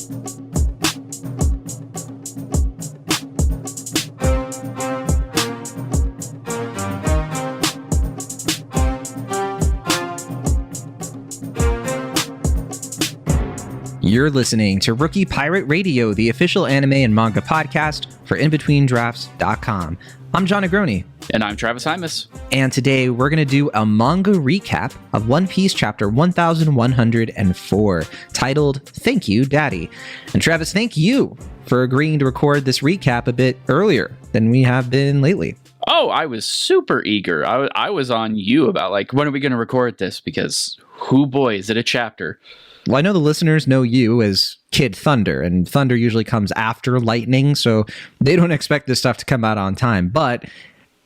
You're listening to Rookie Pirate Radio, the official anime and manga podcast for InBetweenDrafts.com. I'm John Negroni. And I'm Travis Hymas. And today we're going to do a manga recap of One Piece chapter 1104, titled Thank You, Daddy. And Travis, thank you for agreeing to record this recap a bit earlier than we have been lately. Oh, I was super eager. I was on you about, like, when are we going to record this? Because, hoo boy, is it a chapter. Well, I know the listeners know you as Kid Thunder, and Thunder usually comes after Lightning, so they don't expect this stuff to come out on time. But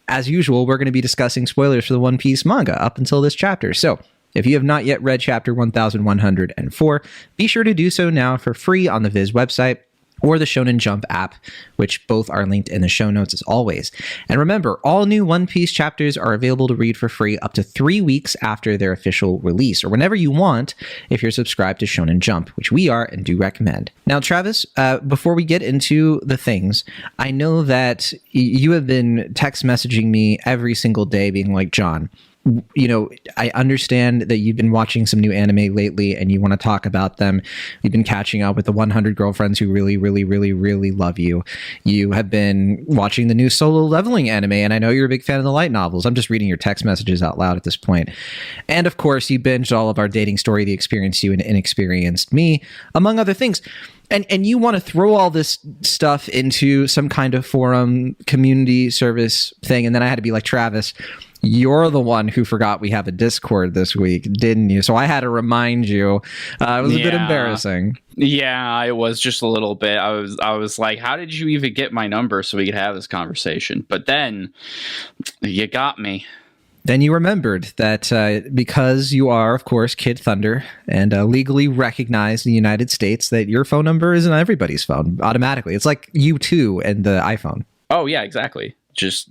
as usual, we're going to be discussing spoilers for the One Piece manga up until this chapter. So if you have not yet read chapter 1104, be sure to do so now for free on the Viz website or the Shonen Jump app, which both are linked in the show notes as always. And remember, all new One Piece chapters are available to read for free up to 3 weeks after their official release, or whenever you want if you're subscribed to Shonen Jump, which we are and do recommend. Now, Travis, before we get into the things, I know that you have been text messaging me every single day being like, John, you know, I understand that you've been watching some new anime lately and you want to talk about them. You've been catching up with the 100 girlfriends who really, really, really, really love you. You have been watching the new Solo Leveling anime, and I know you're a big fan of the light novels. I'm just reading your text messages out loud at this point. And of course, you binged all of our Dating Story, The Experienced You and Inexperienced Me, among other things. And you want to throw all this stuff into some kind of forum, community service thing. And then I had to be like, Travis, you're the one who forgot we have a Discord this week, didn't you? So I had to remind you. It was a bit embarrassing. Yeah, it was just a little bit. I was like, how did you even get my number so we could have this conversation? But then you got me. Then you remembered that because you are, of course, Kid Thunder and legally recognized in the United States, that your phone number isn't everybody's phone automatically. It's like U2 and the iPhone. Oh, yeah, exactly. Just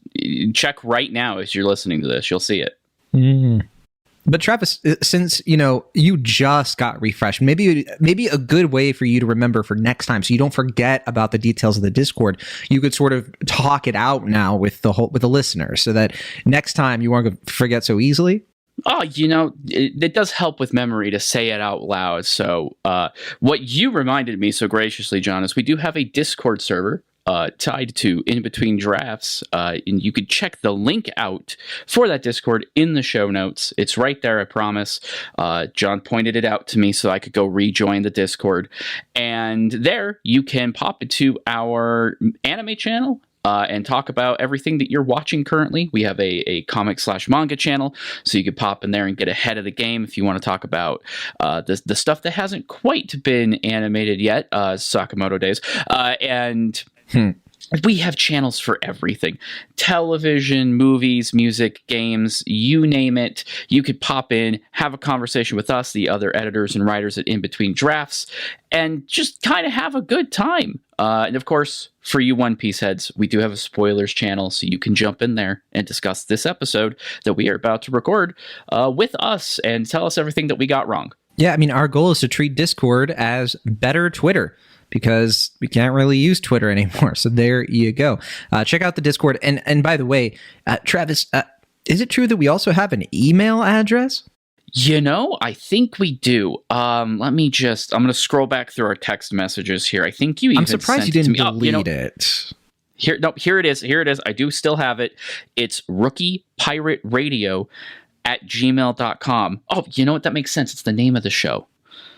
check right now as you're listening to this. You'll see it. Mm. But Travis, since, you know, you just got refreshed, maybe a good way for you to remember for next time, so you don't forget about the details of the Discord, you could sort of talk it out now with the listeners, so that next time you won't forget so easily. Oh, you know, it does help with memory to say it out loud. So what you reminded me so graciously, John, is we do have a Discord server tied to In Between Drafts, and you could check the link out for that Discord in the show notes. It's right there, I promise. John pointed it out to me so I could go rejoin the Discord, and there you can pop into our anime channel and talk about everything that you're watching currently. We have a comic/manga channel, so you could pop in there and get ahead of the game if you want to talk about the stuff that hasn't quite been animated yet, Sakamoto days, and we have channels for everything. Television, movies, music, games, you name it. You could pop in, have a conversation with us, the other editors and writers at In Between Drafts, and just kind of have a good time. And of course, for you One Piece heads, we do have a spoilers channel, so you can jump in there and discuss this episode that we are about to record with us and tell us everything that we got wrong. Yeah, I mean, our goal is to treat Discord as better Twitter, because we can't really use Twitter anymore. So there you go. Check out the Discord. And by the way, Travis, is it true that we also have an email address? You know, I think we do. I'm going to scroll back through our text messages here. I think you even I'm surprised you didn't delete it. Here it is. Here it is. I do still have it. It's rookiepirateradio@gmail.com. Oh, you know what? That makes sense. It's the name of the show.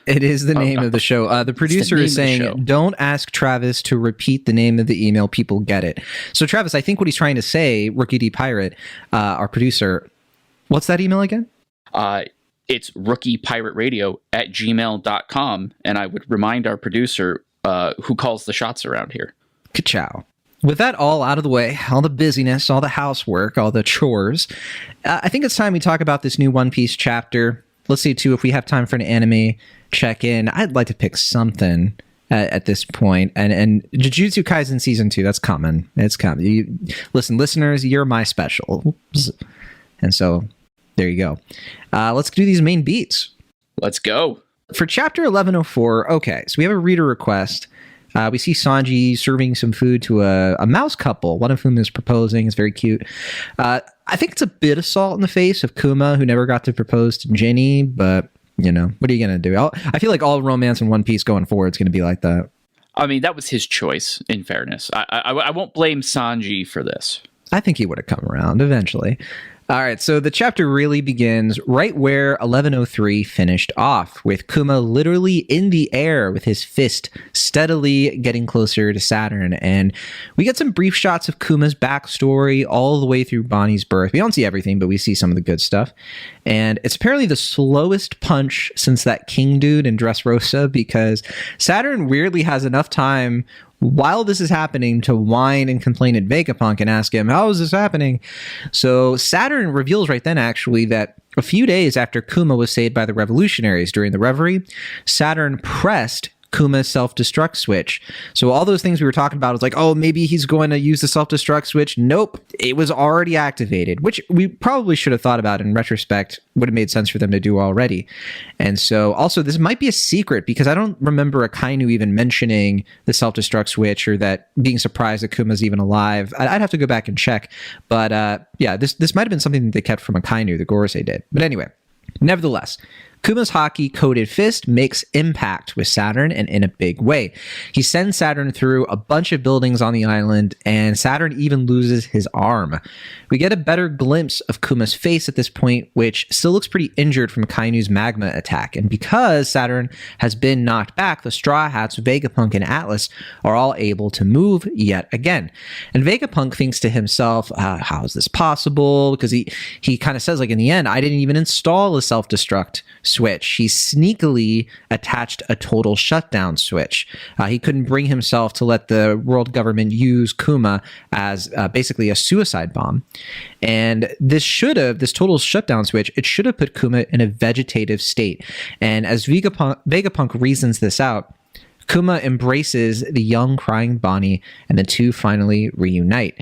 It is the name of the show. The producer is saying, don't ask Travis to repeat the name of the email. People get it. So, Travis, I think what he's trying to say, Rookie D Pirate, our producer, what's that email again? It's rookiepirateradio@gmail.com. And I would remind our producer who calls the shots around here. Ka-chow. With that all out of the way, all the busyness, all the housework, all the chores, I think it's time we talk about this new One Piece chapter. Let's see, too, if we have time for an anime check-in. I'd like to pick something at this point. And Jujutsu Kaisen Season 2, that's coming. It's coming. Listen, listeners, you're my special. And so, there you go. Let's do these main beats. Let's go. For chapter 1104, okay, so we have a reader request. We see Sanji serving some food to a mouse couple, one of whom is proposing. It's very cute. I think it's a bit of salt in the face of Kuma, who never got to propose to Ginny, but, you know, what are you going to do? I feel like all romance in One Piece going forward is going to be like that. I mean, that was his choice, in fairness. I won't blame Sanji for this. I think he would have come around eventually. All right, so the chapter really begins right where 1103 finished off, with Kuma literally in the air with his fist steadily getting closer to Saturn. And we get some brief shots of Kuma's backstory all the way through Bonney's birth. We don't see everything, but we see some of the good stuff. And it's apparently the slowest punch since that King dude in Dressrosa, because Saturn weirdly has enough time while this is happening to whine and complain at Vegapunk and ask him, how is this happening? So Saturn reveals right then, actually, that a few days after Kuma was saved by the revolutionaries during the reverie, Saturn pressed Kuma's self-destruct switch. So all those things we were talking about is like, oh, maybe he's going to use the self-destruct switch. Nope, it was already activated, which we probably should have thought about in retrospect. Would have made sense for them to do already. And so also this might be a secret, because I don't remember Akainu even mentioning the self-destruct switch or that being surprised that Kuma's even alive. I'd have to go back and check. But yeah, this might have been something that they kept from Akainu, the Gorosei did. But anyway, nevertheless, Kuma's hockey-coated fist makes impact with Saturn, and in a big way. He sends Saturn through a bunch of buildings on the island, and Saturn even loses his arm. We get a better glimpse of Kuma's face at this point, which still looks pretty injured from Kainu's magma attack. And because Saturn has been knocked back, the Straw Hats, Vegapunk, and Atlas are all able to move yet again. And Vegapunk thinks to himself, how is this possible? Because he kind of says, like, in the end, I didn't even install a self-destruct switch. He sneakily attached a total shutdown switch. He couldn't bring himself to let the world government use Kuma as basically a suicide bomb. And this total shutdown switch, it should have put Kuma in a vegetative state. And as Vegapunk reasons this out, Kuma embraces the young crying Bonney, and the two finally reunite.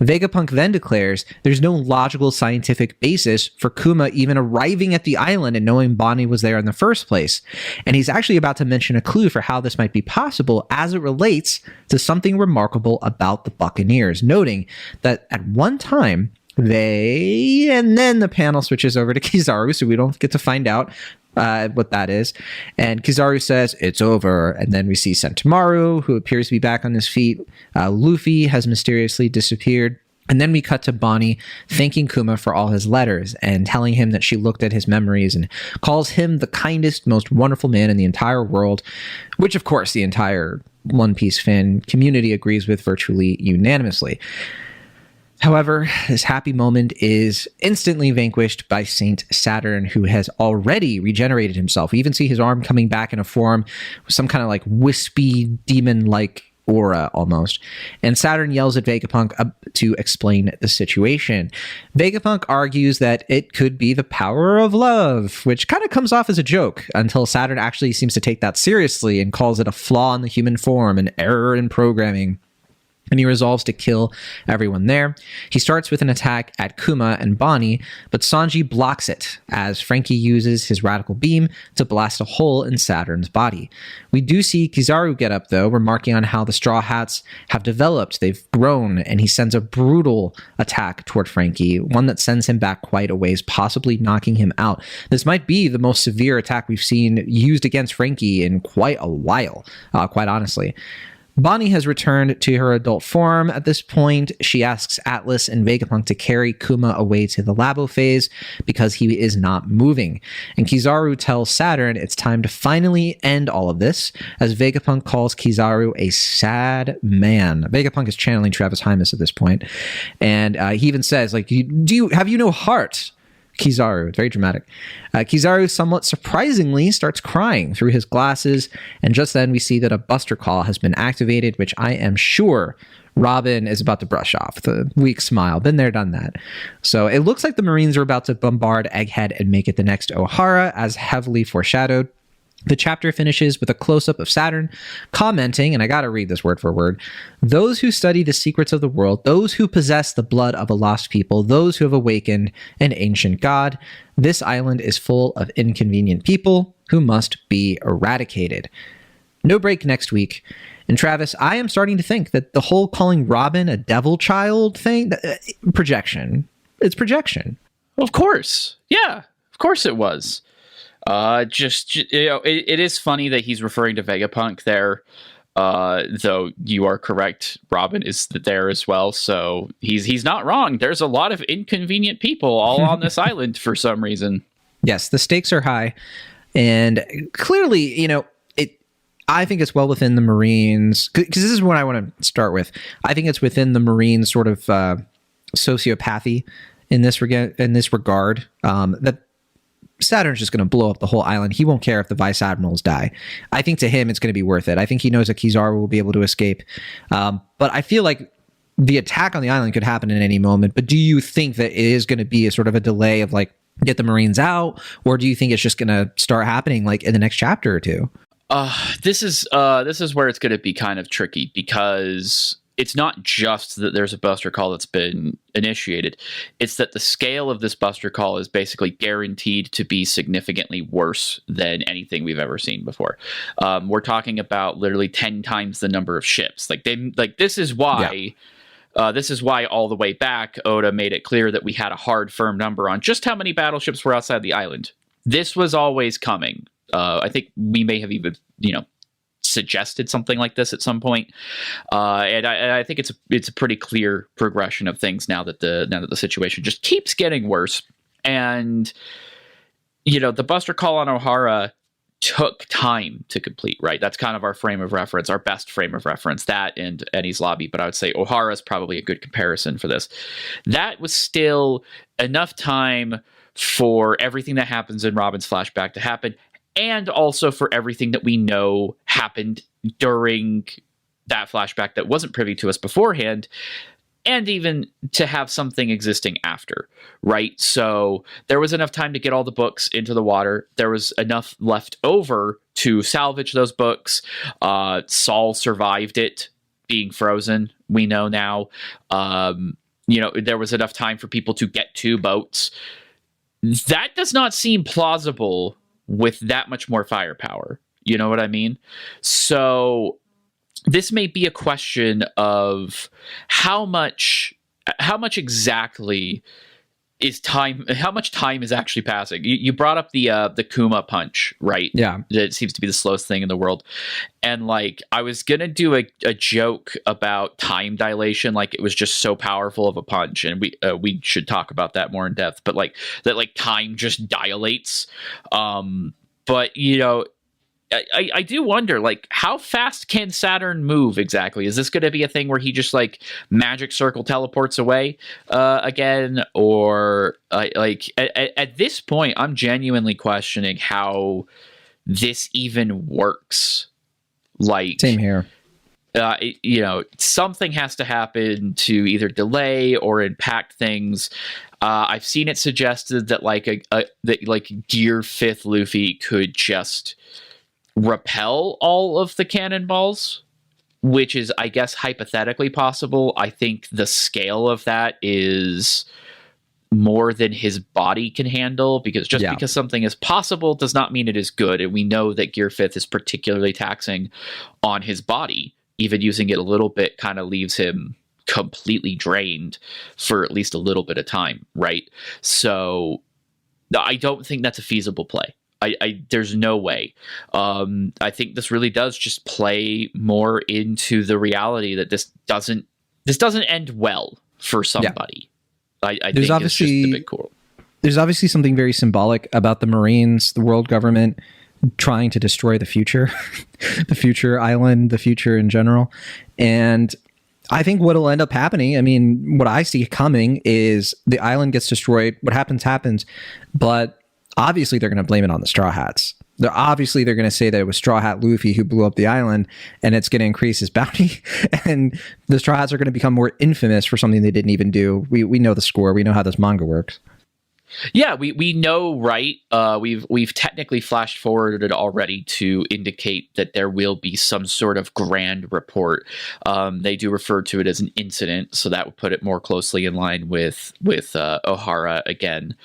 Vegapunk then declares there's no logical scientific basis for Kuma even arriving at the island and knowing Bonney was there in the first place. And he's actually about to mention a clue for how this might be possible as it relates to something remarkable about the Buccaneers, noting that at one time, and then the panel switches over to Kizaru, so we don't get to find out what that is. And Kizaru says, it's over. And then we see Sentomaru, who appears to be back on his feet. Luffy has mysteriously disappeared. And then we cut to Bonney thanking Kuma for all his letters and telling him that she looked at his memories and calls him the kindest, most wonderful man in the entire world, which of course the entire One Piece fan community agrees with virtually unanimously. However, this happy moment is instantly vanquished by Saint Saturn, who has already regenerated himself. We even see his arm coming back in a form with some kind of like wispy demon-like aura almost. And Saturn yells at Vegapunk to explain the situation. Vegapunk argues that it could be the power of love, which kind of comes off as a joke until Saturn actually seems to take that seriously and calls it a flaw in the human form, an error in programming. And he resolves to kill everyone there. He starts with an attack at Kuma and Bonney, but Sanji blocks it as Franky uses his radical beam to blast a hole in Saturn's body. We do see Kizaru get up, though, remarking on how the Straw Hats have developed, they've grown, and he sends a brutal attack toward Franky, one that sends him back quite a ways, possibly knocking him out. This might be the most severe attack we've seen used against Franky in quite a while, quite honestly. Bonney has returned to her adult form at this point. She asks Atlas and Vegapunk to carry Kuma away to the Labo phase because he is not moving. And Kizaru tells Saturn it's time to finally end all of this, as Vegapunk calls Kizaru a sad man. Vegapunk is channeling Travis Hymas at this point. And he even says, like, have you no heart? Kizaru, very dramatic. Kizaru, somewhat surprisingly, starts crying through his glasses, and just then we see that a Buster Call has been activated, which I am sure Robin is about to brush off. The weak smile. Been there, done that. So it looks like the Marines are about to bombard Egghead and make it the next O'Hara, as heavily foreshadowed. The chapter finishes with a close-up of Saturn commenting, and I gotta read this word for word, those who study the secrets of the world, those who possess the blood of a lost people, those who have awakened an ancient god, this island is full of inconvenient people, who must be eradicated. No break next week. And Travis, I am starting to think that the whole calling Robin a devil child thing, projection. It's projection. Of course. Yeah, of course it was. It is funny that he's referring to Vegapunk there, though you are correct. Robin is there as well, so he's not wrong. There's a lot of inconvenient people all on this island for some reason. Yes, the stakes are high, and clearly, I think it's well within the Marines, because this is what I want to start with. I think it's within the Marines' sort of sociopathy in this regard, that Saturn's just going to blow up the whole island. He won't care if the vice admirals die. I think to him, it's going to be worth it. I think he knows that Kizaru will be able to escape. But I feel like the attack on the island could happen at any moment. But do you think that it is going to be a sort of a delay of like, get the Marines out? Or do you think it's just going to start happening like in the next chapter or two? This is where it's going to be kind of tricky, because it's not just that there's a Buster Call that's been initiated. It's that the scale of this Buster Call is basically guaranteed to be significantly worse than anything we've ever seen before. We're talking about literally 10 times the number of ships. This is why. Yeah. This is why all the way back, Oda made it clear that we had a hard, firm number on just how many battleships were outside the island. This was always coming. I think we may have even, suggested something like this at some point. And I think it's a pretty clear progression of things now that the situation just keeps getting worse. And, the Buster Call on Ohara took time to complete, right? That's kind of our frame of reference, our best frame of reference, that and Eni's Lobby. But I would say Ohara is probably a good comparison for this. That was still enough time for everything that happens in Robin's flashback to happen, and also for everything that we know happened during that flashback that wasn't privy to us beforehand, and even to have something existing after, right? So there was enough time to get all the books into the water. There was enough left over to salvage those books. Saul survived it being frozen, we know now. There was enough time for people to get 2 boats. That does not seem plausible with that much more firepower. You know what I mean? So this may be a question of how much exactly is time, how much time is actually passing. You brought up the Kuma punch, right? Yeah. It seems to be the slowest thing in the world. And I was going to do a joke about time dilation, like it was just so powerful of a punch. And we should talk about that more in depth, but that time just dilates. But I do wonder, how fast can Saturn move exactly? Is this going to be a thing where he just magic circle teleports away again? Or at this point, I'm genuinely questioning how this even works. Same here. Something has to happen to either delay or impact things. I've seen it suggested that Gear 5th Luffy could just repel all of the cannonballs, which is, I guess, hypothetically possible. I think the scale of that is more than his body can handle, because because something is possible does not mean it is good. And we know that Gear 5th is particularly taxing on his body. Even using it a little bit kind of leaves him completely drained for at least a little bit of time, right? So I don't think that's a feasible play. There's no way. I think this really does just play more into the reality that this doesn't end well for somebody. Yeah. I think it's just a bit cool. There's obviously something very symbolic about the Marines, the world government, trying to destroy the future, the future island, the future in general. And I think what'll end up happening, I mean, what I see coming is the island gets destroyed. What happens. But obviously they're going to blame it on the Straw Hats. They're going to say that it was Straw Hat Luffy who blew up the island, and it's going to increase his bounty. And the Straw Hats are going to become more infamous for something they didn't even do. We know the score. We know how this manga works. Yeah, we know, right? We've technically flashed forwarded already to indicate that there will be some sort of grand report. They do refer to it as an incident, so that would put it more closely in line with Ohara again.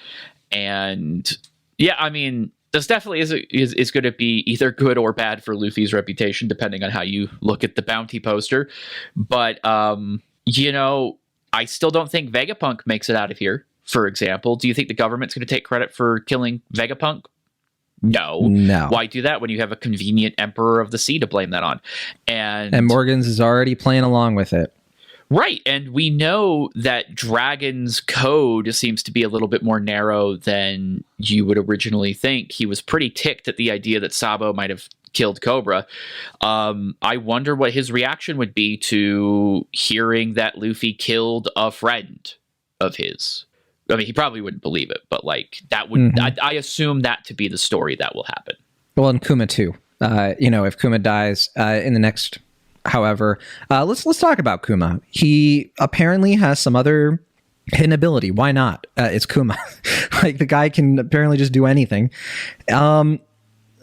And yeah, I mean, this definitely is going to be either good or bad for Luffy's reputation, depending on how you look at the bounty poster. But, I still don't think Vegapunk makes it out of here, for example. Do you think the government's going to take credit for killing Vegapunk? No. Why do that when you have a convenient Emperor of the Sea to blame that on? And Morgans is already playing along with it. Right, and we know that Dragon's code seems to be a little bit more narrow than you would originally think. He was pretty ticked at the idea that Sabo might have killed Cobra. I wonder what his reaction would be to hearing that Luffy killed a friend of his. I mean, he probably wouldn't believe it, but that would. I assume that to be the story that will happen. Well, and Kuma too. If Kuma dies in the next. However, let's talk about Kuma. He apparently has some other hidden ability. Why not? It's Kuma. The guy can apparently just do anything.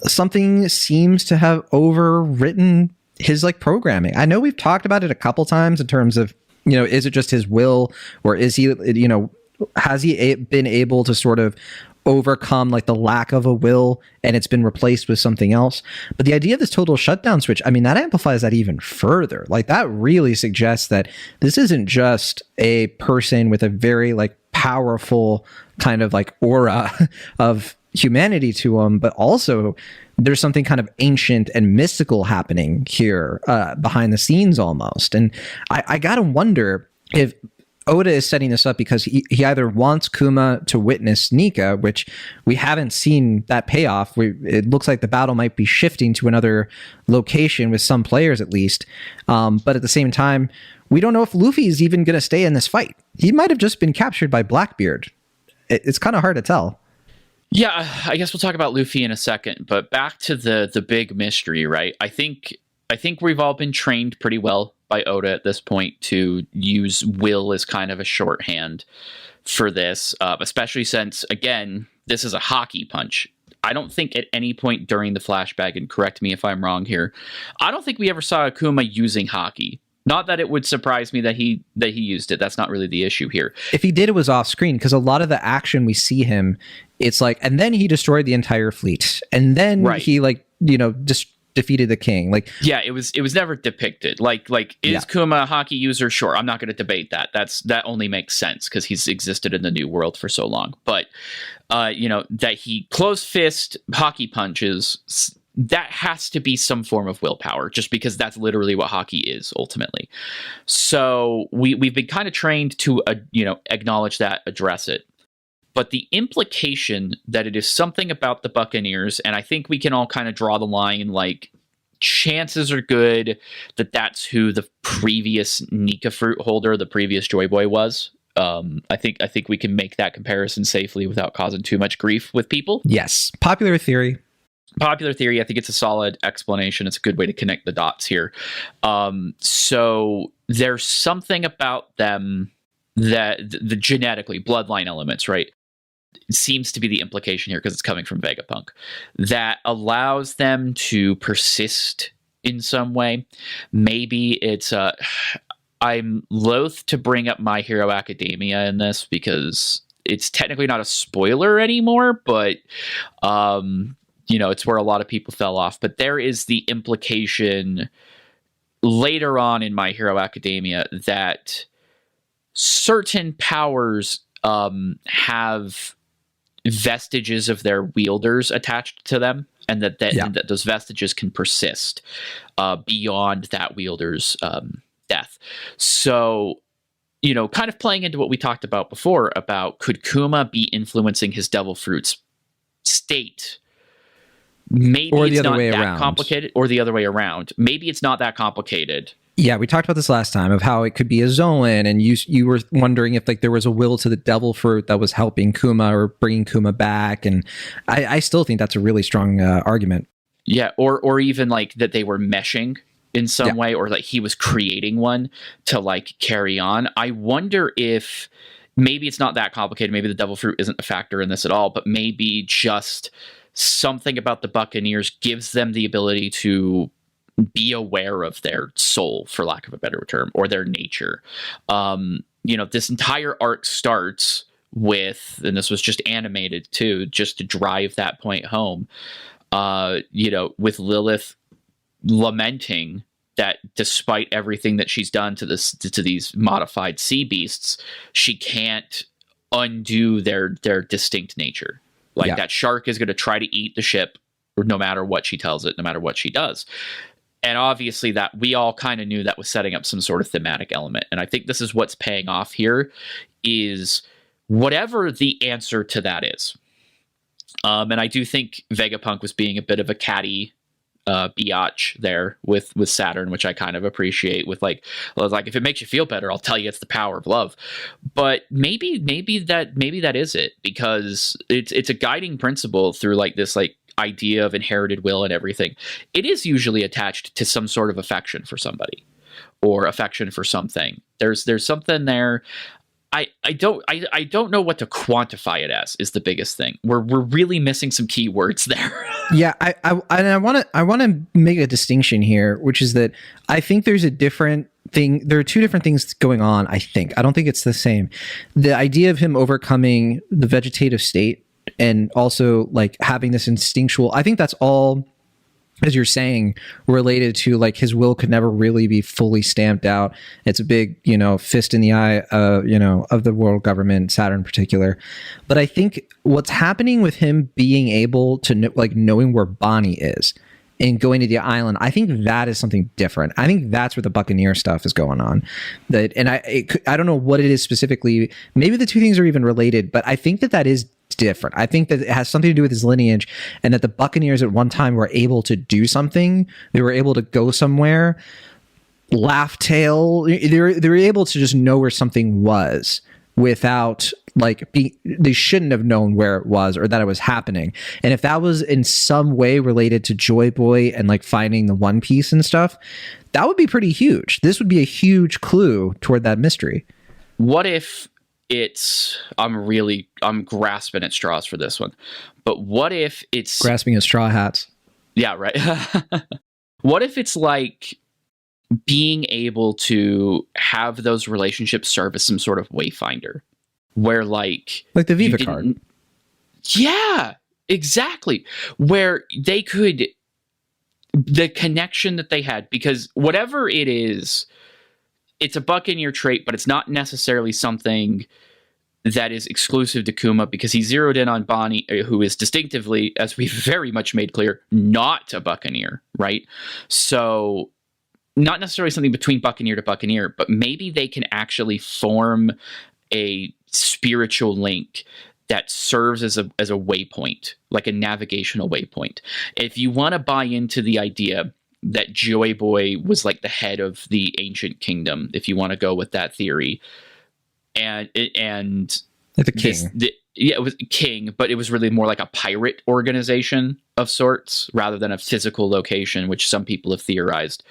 Something seems to have overwritten his programming. I know we've talked about it a couple times in terms of, is it just his will, or is he, has he been able to sort of overcome the lack of a will and it's been replaced with something else? But the idea of this total shutdown switch, I mean, that amplifies that even further. That really suggests that this isn't just a person with a very powerful kind of aura of humanity to him, but also there's something kind of ancient and mystical happening here behind the scenes almost. And I gotta wonder if Oda is setting this up because he either wants Kuma to witness Nika, which we haven't seen that payoff. It looks like the battle might be shifting to another location with some players at least. But at the same time, we don't know if Luffy is even going to stay in this fight. He might have just been captured by Blackbeard. It's kind of hard to tell. Yeah, I guess we'll talk about Luffy in a second, but back to the big mystery, right? I think we've all been trained pretty well by Oda at this point to use will as kind of a shorthand for this, especially since, again, this is a hockey punch. I don't think at any point during the flashback, and correct me if I'm wrong here, I don't think we ever saw Akuma using hockey. Not that it would surprise me that he used it. That's not really the issue here. If he did, it was off screen, because a lot of the action we see him, it's and then he destroyed the entire fleet, and then he just defeated the king. It was never depicted. Is Kuma a hockey user? Sure, I'm not going to debate that. That only makes sense because he's existed in the New World for so long. But that he closed fist hockey punches, that has to be some form of willpower, just because that's literally what hockey is ultimately. So we've been kind of trained to acknowledge that, address it. But the implication that it is something about the Buccaneers, and I think we can all kind of draw the line, chances are good that that's who the previous Nika fruit holder, the previous Joy Boy was. I think we can make that comparison safely without causing too much grief with people. Yes. Popular theory. I think it's a solid explanation. It's a good way to connect the dots here. So there's something about them that the genetically bloodline elements, right? It seems to be the implication here because it's coming from Vegapunk, that allows them to persist in some way. Maybe it's I'm loath to bring up My Hero Academia in this because it's technically not a spoiler anymore, but it's where a lot of people fell off. But there is the implication later on in My Hero Academia that certain powers have vestiges of their wielders attached to them, and that those vestiges can persist beyond that wielder's death. So, kind of playing into what we talked about before about could Kuma be influencing his devil fruit's state? Maybe it's not that complicated, or the other way around. Maybe it's not that complicated. Yeah, we talked about this last time of how it could be a Zoan, and you were wondering if there was a will to the devil fruit that was helping Kuma or bringing Kuma back, and I still think that's a really strong argument. Yeah, or even that they were meshing in some way, or he was creating one to carry on. I wonder if maybe it's not that complicated. Maybe the devil fruit isn't a factor in this at all, but maybe just something about the Buccaneers gives them the ability to be aware of their soul, for lack of a better term, or their nature. This entire arc starts and this was just animated too, just to drive that point home, with Lilith lamenting that despite everything that she's done to these modified sea beasts, she can't undo their distinct nature. Like that shark is going to try to eat the ship no matter what she tells it, no matter what she does. And obviously that we all kind of knew that was setting up some sort of thematic element. And I think this is what's paying off here, is whatever the answer to that is. And I do think Vegapunk was being a bit of a catty biatch there with Saturn, which I kind of appreciate, with like if it makes you feel better, I'll tell you it's the power of love. But maybe that is it, because it's a guiding principle through like this like idea of inherited will and everything. It is usually attached to some sort of affection for somebody or affection for something. There's something there. I don't know what to quantify it as is the biggest thing. We're really missing some key words there. Yeah, I want to make a distinction here, which is that I think there's a different thing. There are two different things going on. I don't think it's the same. The idea of him overcoming the vegetative state and also like having this instinctual, I think that's all, as you're saying, related to like his will could never really be fully stamped out. It's a big, fist in the eye, of the world government, Saturn in particular. But I think what's happening with him being able to knowing where Bonney is and going to the island, I think that is something different. I think that's where the Buccaneer stuff is going on. I don't know what it is specifically. Maybe the two things are even related, but I think that is different. I think that it has something to do with his lineage, and that the Buccaneers at one time were able to do something. They were able to go somewhere. Laugh Tale, they were able to just know where something was without they shouldn't have known where it was or that it was happening. And if that was in some way related to Joy Boy and like finding the One Piece and stuff, that would be pretty huge. This would be a huge clue toward that mystery. What if I'm grasping at straws for this one, but what if it's grasping at straw hats? Yeah, right. What if it's like being able to have those relationships serve as some sort of wayfinder, where like the Viva card? Yeah, exactly. Where they could, the connection that they had, because whatever it is, it's a Buccaneer trait, but it's not necessarily something that is exclusive to Kuma, because he zeroed in on Bonney, who is distinctively, as we've very much made clear, not a Buccaneer, right? So not necessarily something between Buccaneer to Buccaneer, but maybe they can actually form a spiritual link that serves as a waypoint, like a navigational waypoint. If you want to buy into the idea that Joy Boy was like the head of the ancient kingdom, if you want to go with that theory, and like the king, it was king, but it was really more like a pirate organization of sorts rather than a physical location, which some people have theorized.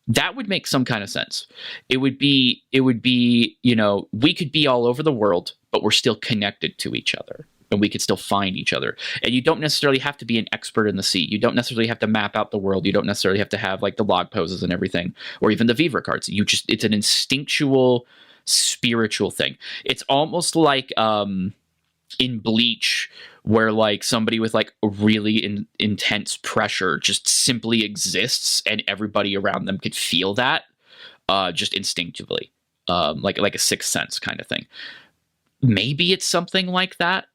That would make some kind of sense. It would be, we could be all over the world, but we're still connected to each other. And we could still find each other. And you don't necessarily have to be an expert in the sea. You don't necessarily have to map out the world. You don't necessarily have to have like the log poses and everything, or even the Vivre cards. It's an instinctual, spiritual thing. It's almost like in Bleach, where like somebody with like really intense pressure just simply exists, and everybody around them could feel that just instinctively, like a sixth sense kind of thing. Maybe it's something like that.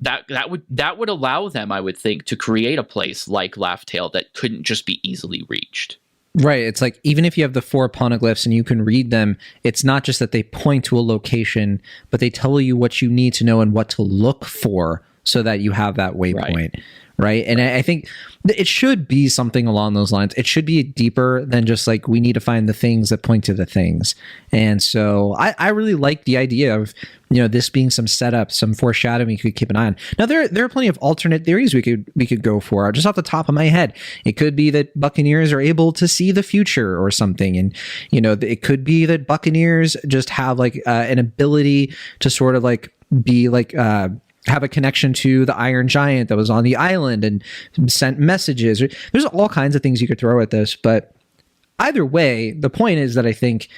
That would allow them, I would think, to create a place like Laugh Tale that couldn't just be easily reached. Right. It's like, even if you have the 4 poneglyphs and you can read them, it's not just that they point to a location, but they tell you what you need to know and what to look for so that you have that waypoint. Right. And I think it should be something along those lines. It should be deeper than just like, we need to find the things that point to the things. And so I really like the idea of, this being some setup, some foreshadowing you could keep an eye on. Now, there are plenty of alternate theories we could go for. Just off the top of my head, it could be that Buccaneers are able to see the future or something. And, it could be that Buccaneers just have like an ability to sort of like be like, have a connection to the Iron Giant that was on the island and sent messages. There's all kinds of things you could throw at this, but either way, the point is that I think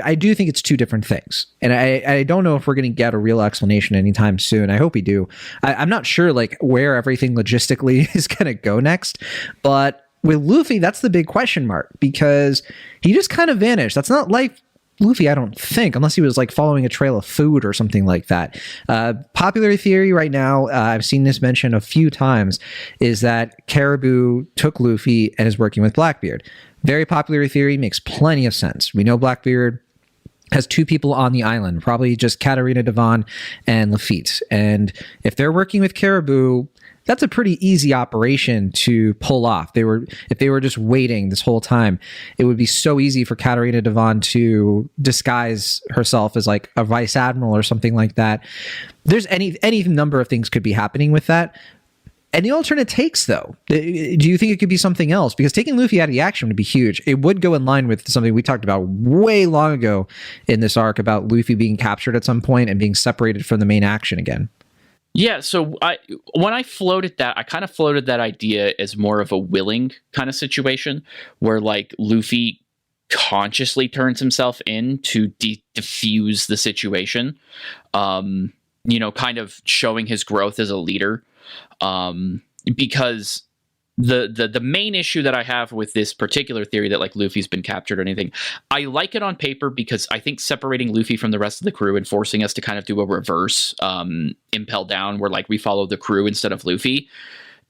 I do think it's two different things. And I don't know if we're going to get a real explanation anytime soon. I hope we do. I'm not sure like where everything logistically is going to go next. But with Luffy, that's the big question mark, because he just kind of vanished. That's not like Luffy, I don't think, unless he was like following a trail of food or something like that. Popular theory right now, I've seen this mentioned a few times, is that Caribou took Luffy and is working with Blackbeard. Very popular theory, makes plenty of sense. We know Blackbeard has two people on the island, probably just Katarina Devon and Lafitte. And if they're working with Caribou, that's a pretty easy operation to pull off. If they were just waiting this whole time, it would be so easy for Katarina Devon to disguise herself as like a vice admiral or something like that. There's any number of things could be happening with that. And the alternate takes, though, do you think it could be something else? Because taking Luffy out of the action would be huge. It would go in line with something we talked about way long ago in this arc about Luffy being captured at some point and being separated from the main action again. Yeah, so when I floated that, I kind of floated that idea as more of a willing kind of situation where like Luffy consciously turns himself in to diffuse the situation, kind of showing his growth as a leader. Because the main issue that I have with this particular theory that like Luffy's been captured or anything, I like it on paper because I think separating Luffy from the rest of the crew and forcing us to kind of do a reverse impel down where like we follow the crew instead of Luffy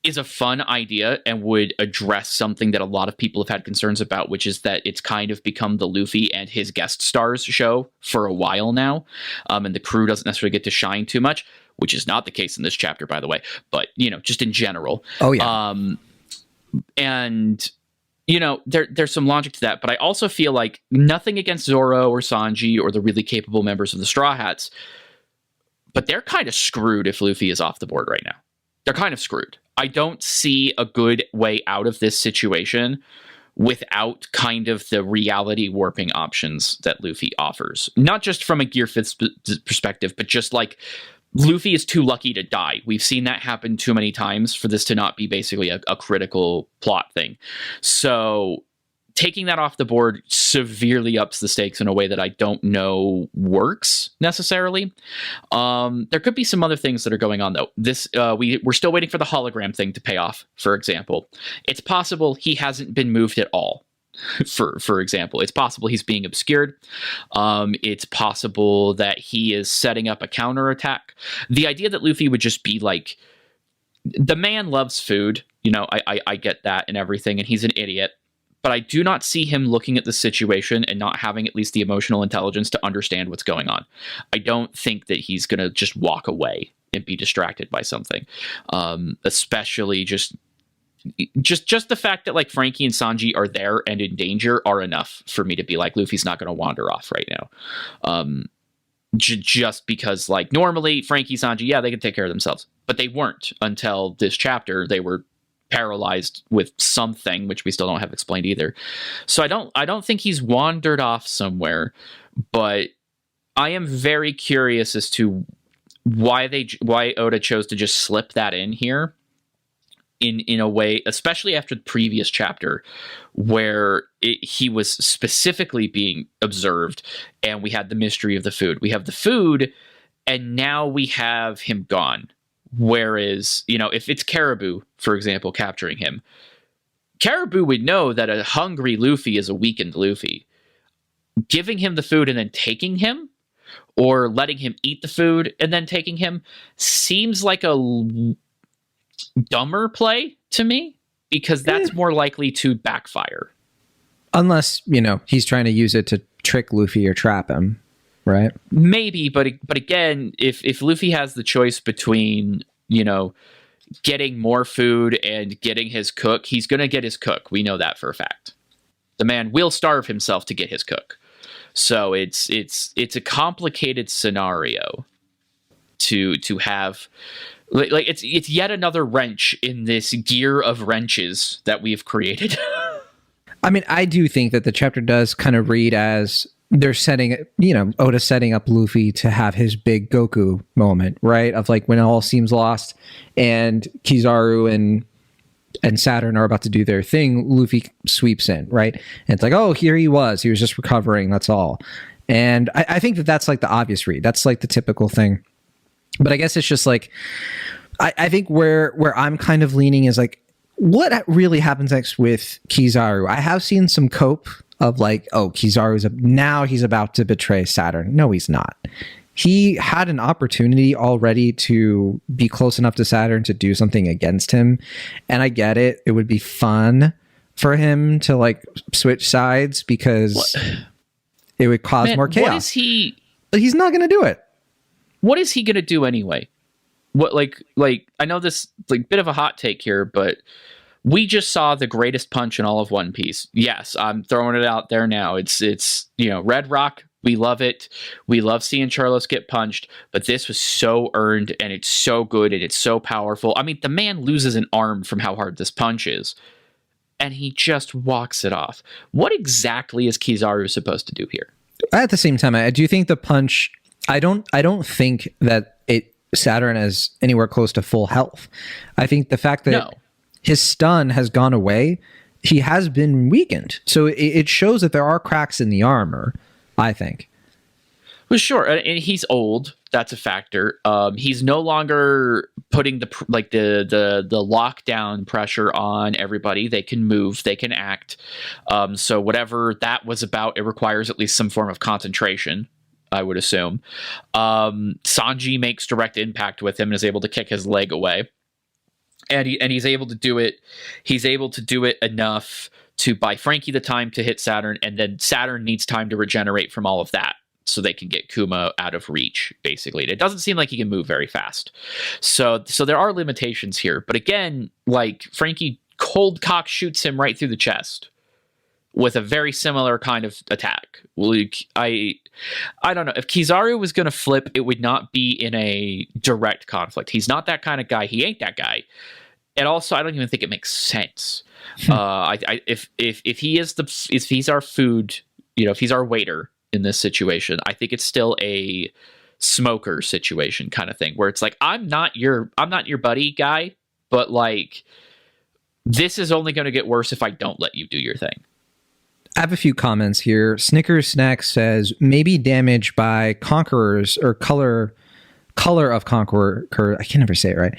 is a fun idea and would address something that a lot of people have had concerns about, which is that it's kind of become the Luffy and his guest stars show for a while now, and the crew doesn't necessarily get to shine too much, which is not the case in this chapter, by the way, but, just in general. Oh, yeah. And, there's some logic to that, but I also feel like nothing against Zoro or Sanji or the really capable members of the Straw Hats, but they're kind of screwed if Luffy is off the board right now. They're kind of screwed. I don't see a good way out of this situation without kind of the reality warping options that Luffy offers. Not just from a Gear 5th perspective, but just like Luffy is too lucky to die. We've seen that happen too many times for this to not be basically a critical plot thing. So taking that off the board severely ups the stakes in a way that I don't know works necessarily. There could be some other things that are going on, though. This we're still waiting for the hologram thing to pay off, for example. It's possible he hasn't been moved at all. For example, it's possible he's being obscured. It's possible that he is setting up a counterattack. The idea that Luffy would just be like, the man loves food, I get that and everything, and he's an idiot. But I do not see him looking at the situation and not having at least the emotional intelligence to understand what's going on. I don't think that he's going to just walk away and be distracted by something, especially just the fact that like Franky and Sanji are there and in danger are enough for me to be like, Luffy's not going to wander off right now. Just because like normally Franky, Sanji, yeah, they can take care of themselves, but they weren't until this chapter. They were paralyzed with something, which we still don't have explained either. So I don't think he's wandered off somewhere, but I am very curious as to why Oda chose to just slip that in here in a way, especially after the previous chapter where he was specifically being observed and we had the mystery of the food. We have the food and now we have him gone. Whereas, if it's Caribou, for example, capturing him, Caribou would know that a hungry Luffy is a weakened Luffy. Giving him the food and then taking him, or letting him eat the food and then taking him, seems like a dumber play to me, because that's more likely to backfire. Unless, he's trying to use it to trick Luffy or trap him. Right. Maybe, but again, if Luffy has the choice between, getting more food and getting his cook, he's going to get his cook. We know that for a fact. The man will starve himself to get his cook. So it's a complicated scenario to have. Like it's yet another wrench in this gear of wrenches that we've created. I mean, I do think that the chapter does kind of read as they're setting, Oda setting up Luffy to have his big Goku moment, right? Of like when all seems lost and Kizaru and and Saturn are about to do their thing, Luffy sweeps in, right? And it's like, oh, here he was just recovering, that's all. And I think that's like the obvious read. That's like the typical thing. But I guess it's just like, I think where I'm kind of leaning is like, what really happens next with Kizaru? I have seen some cope of like, oh, Kizaru's now he's about to betray Saturn. No, he's not. He had an opportunity already to be close enough to Saturn to do something against him. And I get it. It would be fun for him to like switch sides because it would cause more chaos. What is he? But he's not going to do it. What is he going to do anyway? What like I know this like bit of a hot take here, but we just saw the greatest punch in all of One Piece. Yes, I'm throwing it out there now. It's Red Rock. We love it. We love seeing Charlos get punched, but this was so earned and it's so good and it's so powerful. I mean, the man loses an arm from how hard this punch is, and he just walks it off. What exactly is Kizaru supposed to do here? At the same time, I do think the punch. I don't think that Saturn is anywhere close to full health. I think the fact that his stun has gone away, he has been weakened. So it shows that there are cracks in the armor, I think. Well, sure, and he's old. That's a factor. He's no longer putting the lockdown pressure on everybody. They can move, they can act. So whatever that was about, it requires at least some form of concentration, I would assume. Sanji makes direct impact with him and is able to kick his leg away. And he's able to do it. He's able to do it enough to buy Franky the time to hit Saturn, and then Saturn needs time to regenerate from all of that so they can get Kuma out of reach, basically. It doesn't seem like he can move very fast. So there are limitations here. But again, like Franky cold cock shoots him right through the chest with a very similar kind of attack. Like, I don't know. If Kizaru was going to flip, it would not be in a direct conflict. He's not that kind of guy. He ain't that guy. And also, I don't even think it makes sense. If he's our food, if he's our waiter in this situation, I think it's still a smoker situation kind of thing where it's like, I'm not your buddy guy, but like, this is only going to get worse if I don't let you do your thing. I have a few comments here. Snickers Snack says maybe damage by conquerors or color of conqueror. I can never say it right.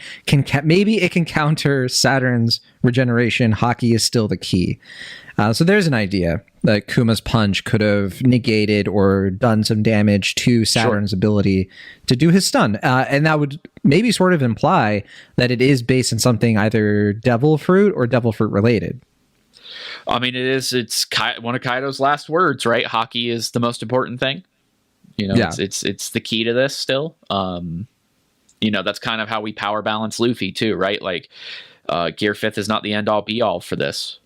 Maybe it can counter Saturn's regeneration. Hockey is still the key. So there's an idea that Kuma's punch could have negated or done some damage to Saturn's ability to do his stun. And that would maybe sort of imply that it is based on something either devil fruit or devil fruit related. I mean, it's one of Kaido's last words, right? Hockey is the most important thing. It's the key to this still. That's kind of how we power balance Luffy too, right? Like, Gear 5th is not the end all be all for this.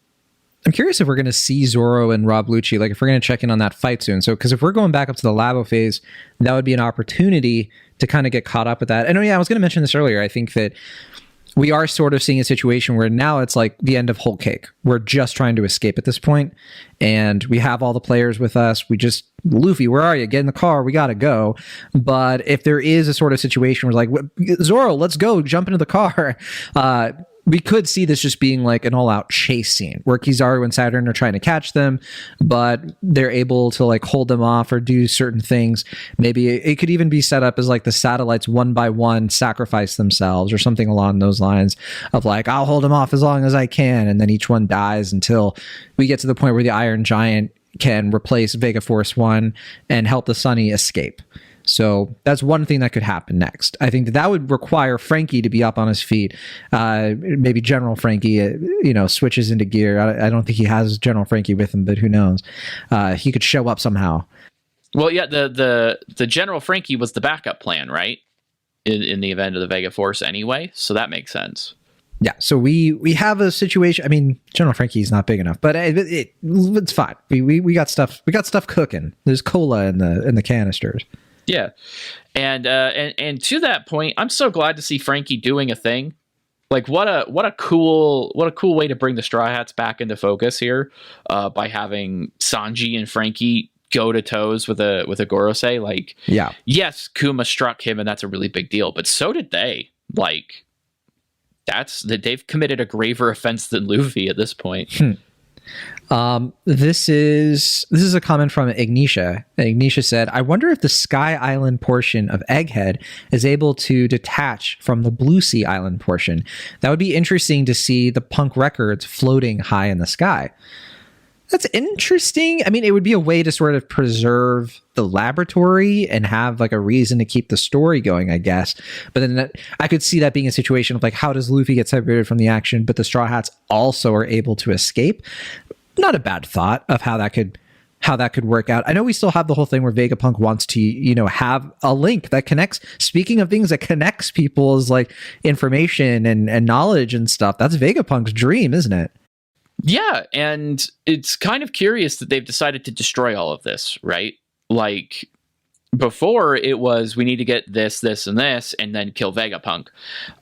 I'm curious if we're going to see Zoro and Rob Lucci, like if we're going to check in on that fight soon. So, because if we're going back up to the Labo phase, that would be an opportunity to kind of get caught up with that. And I was going to mention this earlier. I think that we are sort of seeing a situation where now it's like the end of whole cake. We're just trying to escape at this point, and we have all the players with us. Luffy, where are you? Get in the car. We got to go. But if there is a sort of situation where like, Zoro, let's go, jump into the car. We could see this just being like an all-out chase scene where Kizaru and Saturn are trying to catch them, but they're able to like hold them off or do certain things. Maybe it could even be set up as like the satellites one by one sacrifice themselves or something along those lines of like, I'll hold them off as long as I can, and then each one dies until we get to the point where the Iron Giant can replace Vega Force 1 and help the Sunny escape. So that's one thing that could happen next. I think that would require Franky to be up on his feet. Maybe General Franky, switches into gear. I don't think he has General Franky with him, but who knows? He could show up somehow. Well, yeah, the General Franky was the backup plan, right? In the event of the Vega Force anyway. So that makes sense. Yeah, so we have a situation. I mean, General Franky's not big enough, but it's fine. We got stuff. We got stuff cooking. There's cola in the canisters. Yeah, and to that point, I'm so glad to see Franky doing a thing. Like what a cool way to bring the Straw Hats back into focus here, by having Sanji and Franky go to toes with a Gorosei. Like, yeah, yes, Kuma struck him, and that's a really big deal, but so did they. Like, they've committed a graver offense than Luffy at this point. This is a comment from Ignitia. Ignitia said, "I wonder if the Sky Island portion of Egghead is able to detach from the Blue Sea Island portion. That would be interesting to see the punk records floating high in the sky." That's interesting. I mean, it would be a way to sort of preserve the laboratory and have like a reason to keep the story going, I guess. But then I could see that being a situation of like, how does Luffy get separated from the action, but the Straw Hats also are able to escape? Not a bad thought of how that could work out. I know we still have the whole thing where Vegapunk wants to, have a link that connects. Speaking of things that connects people's like information and knowledge and stuff, that's Vegapunk's dream, isn't it? Yeah, and it's kind of curious that they've decided to destroy all of this, right? Like, before it was, we need to get this, this, and this, and then kill Vegapunk.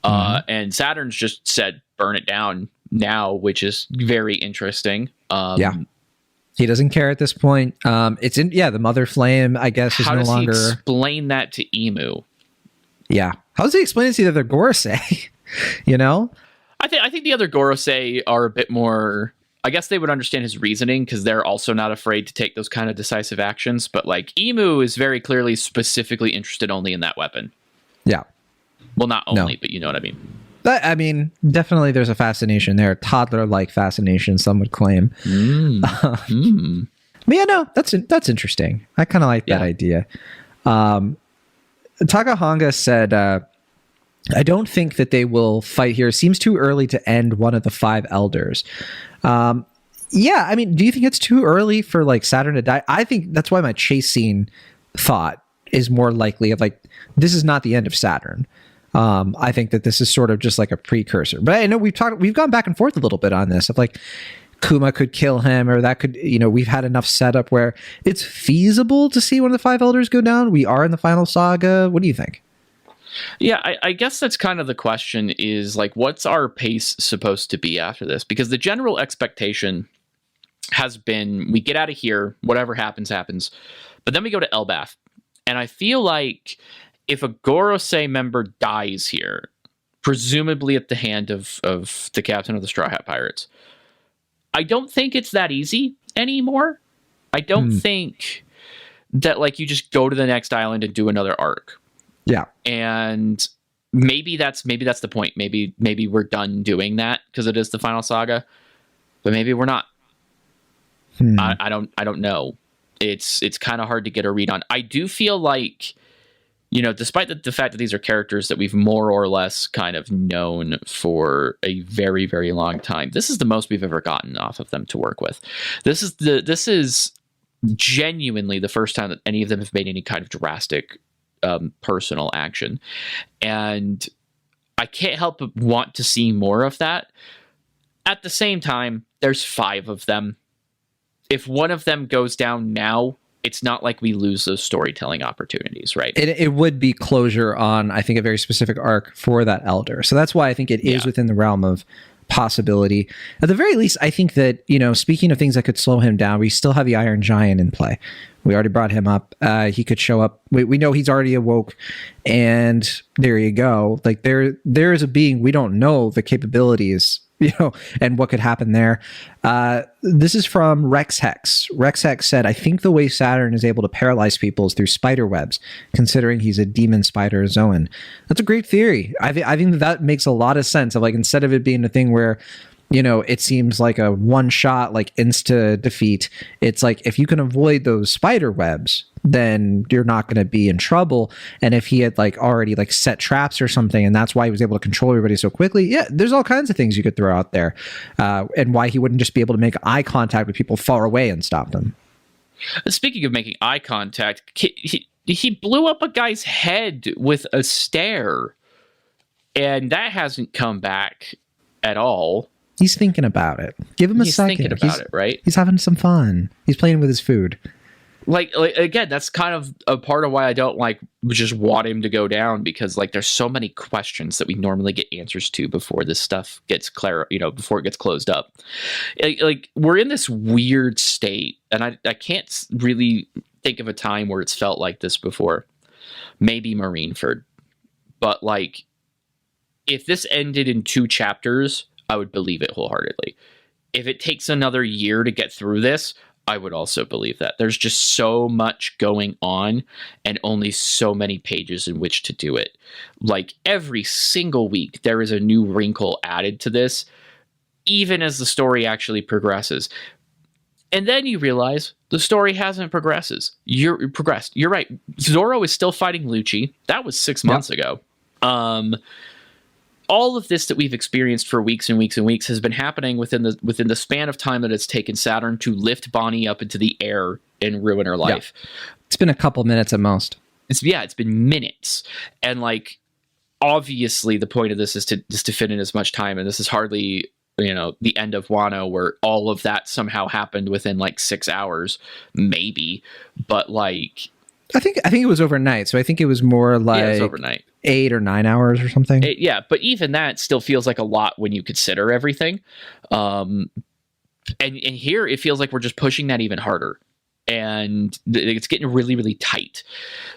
And Saturn's just said, burn it down now, which is very interesting. Yeah. He doesn't care at this point. The Mother Flame, I guess, is no longer... How does he explain that to Emu? Yeah. How does he explain it to the other Gorosei? I think the other Gorosei are a bit more... I guess they would understand his reasoning because they're also not afraid to take those kind of decisive actions. But like Emu is very clearly specifically interested only in that weapon. Yeah. Well, not only, but you know what I mean. But, I mean, definitely there's a fascination there. Toddler-like fascination, some would claim. But yeah, no, that's interesting. I kind of like that idea. Takahanga said... I don't think that they will fight here. It seems too early to end one of the 5 elders. I mean, do you think it's too early for like Saturn to die? I think that's why my chase scene thought is more likely of like, this is not the end of Saturn. I think that this is sort of just like a precursor. But I know we've gone back and forth a little bit on this of like, Kuma could kill him, or that could, we've had enough setup where it's feasible to see one of the 5 elders go down. We are in the final saga. What do you think? Yeah, I guess that's kind of the question is like, what's our pace supposed to be after this? Because the general expectation has been we get out of here, whatever happens, happens. But then we go to Elbaf. And I feel like if a Gorosei member dies here, presumably at the hand of the captain of the Straw Hat Pirates, I don't think it's that easy anymore. I don't think that like you just go to the next island and do another arc. Yeah. And maybe that's the point. Maybe we're done doing that because it is the final saga, but maybe we're not. I don't know. It's kind of hard to get a read on. I do feel like, despite the fact that these are characters that we've more or less kind of known for a very, very long time, this is the most we've ever gotten off of them to work with. This is genuinely the first time that any of them have made any kind of drastic personal action, and I can't help but want to see more of that. At the same time, there's 5 of them. If one of them goes down now, it's not like we lose those storytelling opportunities, right? It would be closure on, I think, a very specific arc for that elder. So that's why I think it is within the realm of possibility. At the very least, I think that, speaking of things that could slow him down, we still have the Iron Giant in play. We already brought him up. He could show up. We know he's already awoke, and there you go. Like there is a being we don't know the capabilities, and what could happen there. This is from Rex Hex. Rex Hex said, "I think the way Saturn is able to paralyze people is through spider webs, considering he's a demon spider Zoan." That's a great theory. I think that makes a lot of sense. Of like, instead of it being a thing where it seems like a one shot, like insta defeat. It's like, if you can avoid those spider webs, then you're not going to be in trouble. And if he had like already like set traps or something, and that's why he was able to control everybody so quickly. Yeah, there's all kinds of things you could throw out there, and why he wouldn't just be able to make eye contact with people far away and stop them. Speaking of making eye contact, he blew up a guy's head with a stare, and that hasn't come back at all. He's thinking about it. Give him a second. He's thinking about it, right? He's having some fun. He's playing with his food. Like again, that's kind of a part of why I don't like just want him to go down, because like there's so many questions that we normally get answers to before this stuff gets before it gets closed up. Like we're in this weird state, and I can't really think of a time where it's felt like this before. Maybe Marineford, but like if this ended in 2 chapters, I would believe it wholeheartedly. If it takes another year to get through this, I would also believe that. There's just so much going on and only so many pages in which to do it. Like every single week, there is a new wrinkle added to this, even as the story actually progresses. And then you realize the story hasn't progressed. You're right. Zoro is still fighting Lucci. That was 6 months ago. All of this that we've experienced for weeks and weeks and weeks has been happening within the span of time that it's taken Saturn to lift Bonney up into the air and ruin her life. Yeah. It's been a couple minutes at most. It's been minutes. And like, obviously the point of this is to fit in as much time. And this is hardly, the end of Wano where all of that somehow happened within like 6 hours, maybe. But like, I think it was overnight. So I think it was more like it was overnight. 8 or 9 hours or something. But even that still feels like a lot when you consider everything. And here it feels like we're just pushing that even harder. And it's getting really, really tight.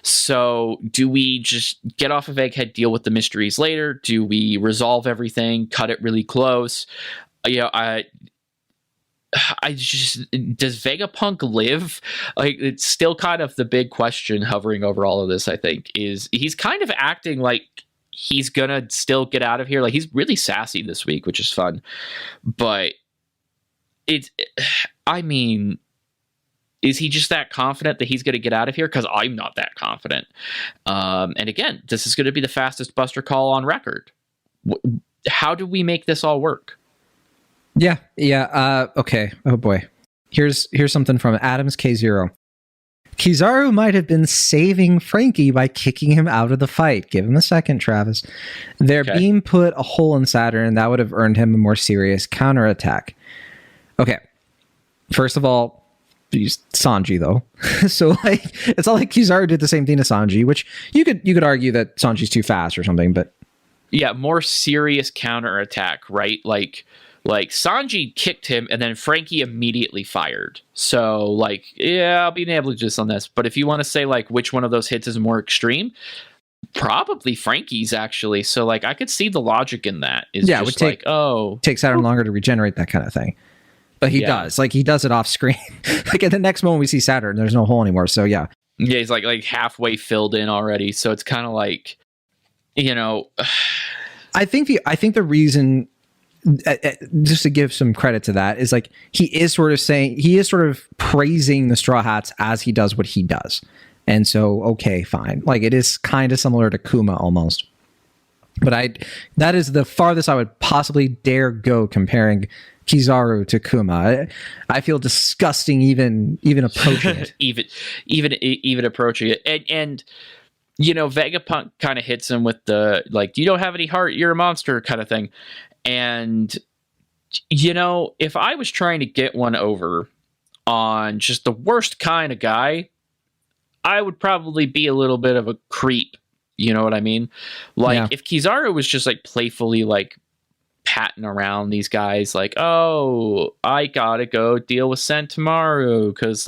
So do we just get off of Egghead, deal with the mysteries later? Do we resolve everything, cut it really close? I just, does Vegapunk live? Like, it's still kind of the big question hovering over all of this, I think, is he's kind of acting like he's gonna still get out of here. Like, he's really sassy this week, which is fun. But is he just that confident that he's going to get out of here? Because I'm not that confident. And again, this is going to be the fastest Buster Call on record. How do we make this all work? Yeah. Okay. Oh boy. Here's something from Adams K0. Kizaru might have been saving Franky by kicking him out of the fight. Give him a second, Travis. Their beam put a hole in Saturn, and that would have earned him a more serious counterattack. Okay. First of all, Sanji though. So like, it's not like Kizaru did the same thing to Sanji, which you could argue that Sanji's too fast or something, but yeah, more serious counterattack, right? Like Sanji kicked him and then Franky immediately fired. So like, yeah, I'll be able to do this on this. But if you want to say like which one of those hits is more extreme, probably Franky's actually. So like, I could see the logic in that. It would take Saturn longer to regenerate, that kind of thing. But he does. Like, he does it off screen. Like, at the next moment we see Saturn, there's no hole anymore. So, yeah. Yeah, he's like halfway filled in already. So it's kind of like, I think the reason, just to give some credit to that, is like, he is sort of praising the Straw Hats as he does what he does. And so, okay, fine. Like, it is kind of similar to Kuma almost. But that is the farthest I would possibly dare go comparing Kizaru to Kuma. I feel disgusting even approaching it. even approaching it. And Vegapunk kind of hits him with the like, you don't have any heart, you're a monster kind of thing. And if I was trying to get one over on just the worst kind of guy, I would probably be a little bit of a creep. You know what I mean? Like, if Kizaru was just like playfully like patting around these guys like, oh, I gotta go deal with Sentomaru because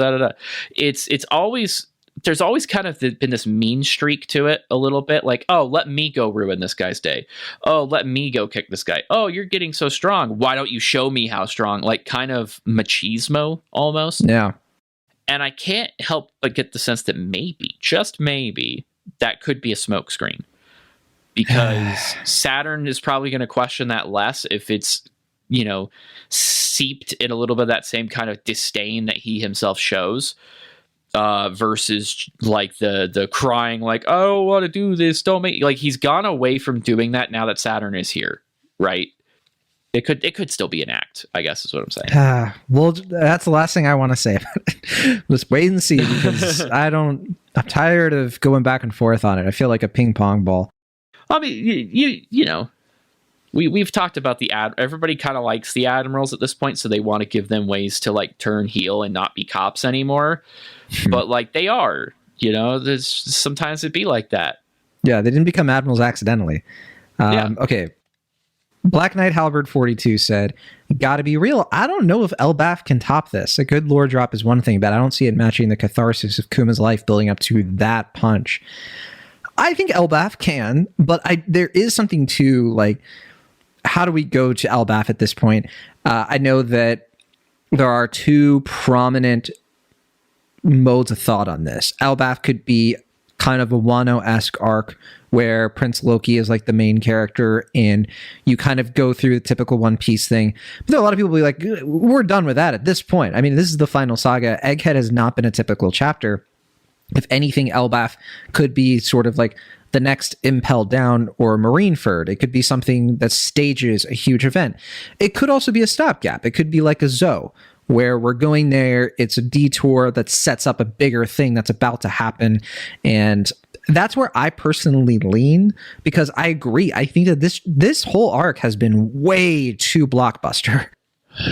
it's always, there's always kind of been this mean streak to it a little bit, like, oh, let me go ruin this guy's day, oh, let me go kick this guy, oh, you're getting so strong, why don't you show me how strong, like kind of machismo almost. Yeah. And I can't help but get the sense that maybe, just maybe, that could be a smokescreen. Because Saturn is probably going to question that less if it's, seeped in a little bit of that same kind of disdain that he himself shows, versus like the crying, like, I don't want to do this, don't make, like, he's gone away from doing that now that Saturn is here, right? It could still be an act, I guess is what I'm saying. Well, that's the last thing I want to say about it. Let's wait and see, because I'm tired of going back and forth on it. I feel like a ping pong ball. I mean, we've talked about everybody kind of likes the admirals at this point, so they want to give them ways to like turn heel and not be cops anymore. But like, they are, there's sometimes it'd be like that. Yeah, they didn't become admirals accidentally. Okay. Black Knight Halberd 42 said, gotta be real, I don't know if Elbaf can top this. A good lore drop is one thing, but I don't see it matching the catharsis of Kuma's life building up to that punch. I think Elbaf can, but there is something to like, how do we go to Elbaf at this point? I know that there are two prominent modes of thought on this. Elbaf could be kind of a Wano-esque arc where Prince Loki is like the main character and you kind of go through the typical One Piece thing. But there are a lot of people will be like, we're done with that at this point. I mean, this is the final saga. Egghead has not been a typical chapter. If anything, Elbaf could be sort of like the next Impel Down or Marineford. It could be something that stages a huge event. It could also be a stopgap. It could be like a Zoe, where we're going there. It's a detour that sets up a bigger thing that's about to happen. And that's where I personally lean, because I agree. I think that this whole arc has been way too blockbuster.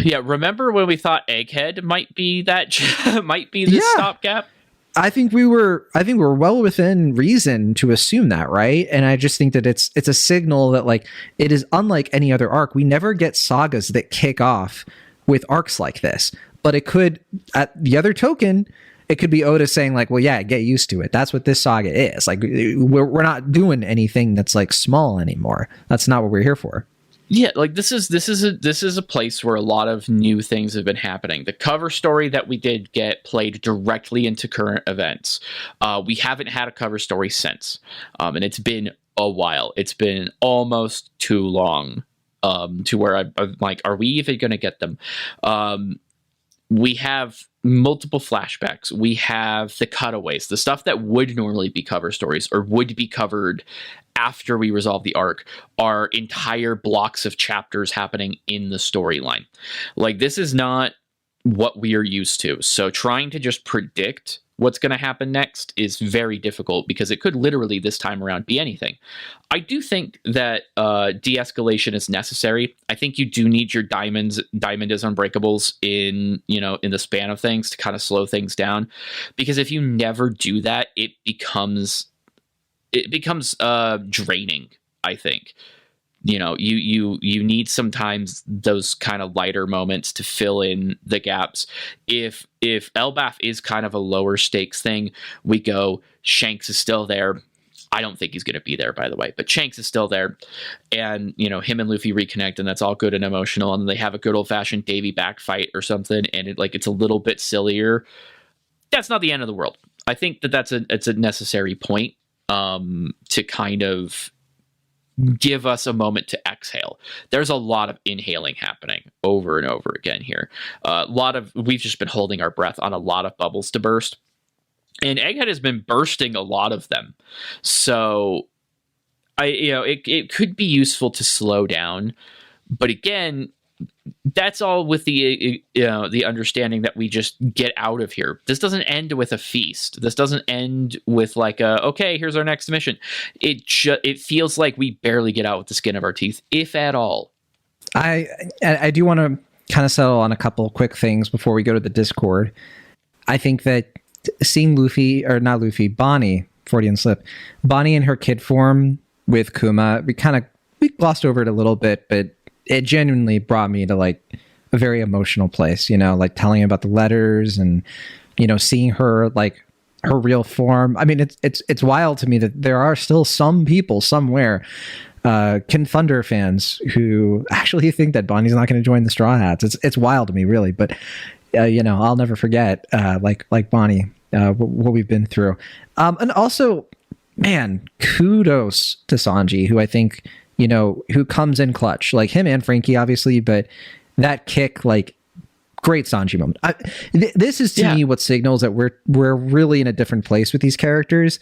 Yeah, remember when we thought Egghead might be that might be the stopgap? I think we're well within reason to assume that, right? And I just think that it's a signal that like it is unlike any other arc. We never get sagas that kick off with arcs like this, but it could, at the other token, it could be Oda saying like, well, yeah, get used to it. That's what this saga is. Like we're not doing anything that's like small anymore. That's not what we're here for. Yeah, like this is a place where a lot of new things have been happening. The cover story that we did get played directly into current events. We haven't had a cover story since, and it's been a while. It's been almost too long, to where I'm like, are we even going to get them? We have multiple flashbacks. We have the cutaways, the stuff that would normally be cover stories or would be covered after we resolve the arc, are entire blocks of chapters happening in the storyline. Like, this is not what we are used to. So trying to just predict what's going to happen next is very difficult, because it could literally this time around be anything. I do think that de-escalation is necessary. I think you do need your diamond is unbreakables in the span of things to kind of slow things down, because if you never do that, it becomes draining. I think you need sometimes those kind of lighter moments to fill in the gaps. If Elbaf is kind of a lower stakes thing, we go, Shanks is still there. I don't think he's going to be there, by the way, but Shanks is still there, and him and Luffy reconnect, and that's all good and emotional, and they have a good old fashioned Davy back fight or something, and it's a little bit sillier. That's not the end of the world. I think it's a necessary point to kind of give us a moment to exhale. There's a lot of inhaling happening over and over again here. We've just been holding our breath on a lot of bubbles to burst, and Egghead has been bursting a lot of them. So it could be useful to slow down, but again, that's all with the understanding that we just get out of here. This doesn't end with a feast. This doesn't end with like okay, here's our next mission. It feels like we barely get out with the skin of our teeth, if at all. I do want to kind of settle on a couple quick things before we go to the Discord. I think that seeing Bonney, Freudian slip, Bonney in her kid form with Kuma, we glossed over it a little bit, but it genuinely brought me to like a very emotional place, like telling about the letters and, seeing her, like her real form. I mean, it's wild to me that there are still some people somewhere, Kin Thunder fans, who actually think that Bonnie's not going to join the Straw Hats. It's wild to me, really. But, I'll never forget, like Bonney, what we've been through. And also, man, kudos to Sanji, who I think, who comes in clutch, like him and Franky, obviously, but that kick, like, great Sanji moment. This is to me what signals that we're really in a different place with these characters.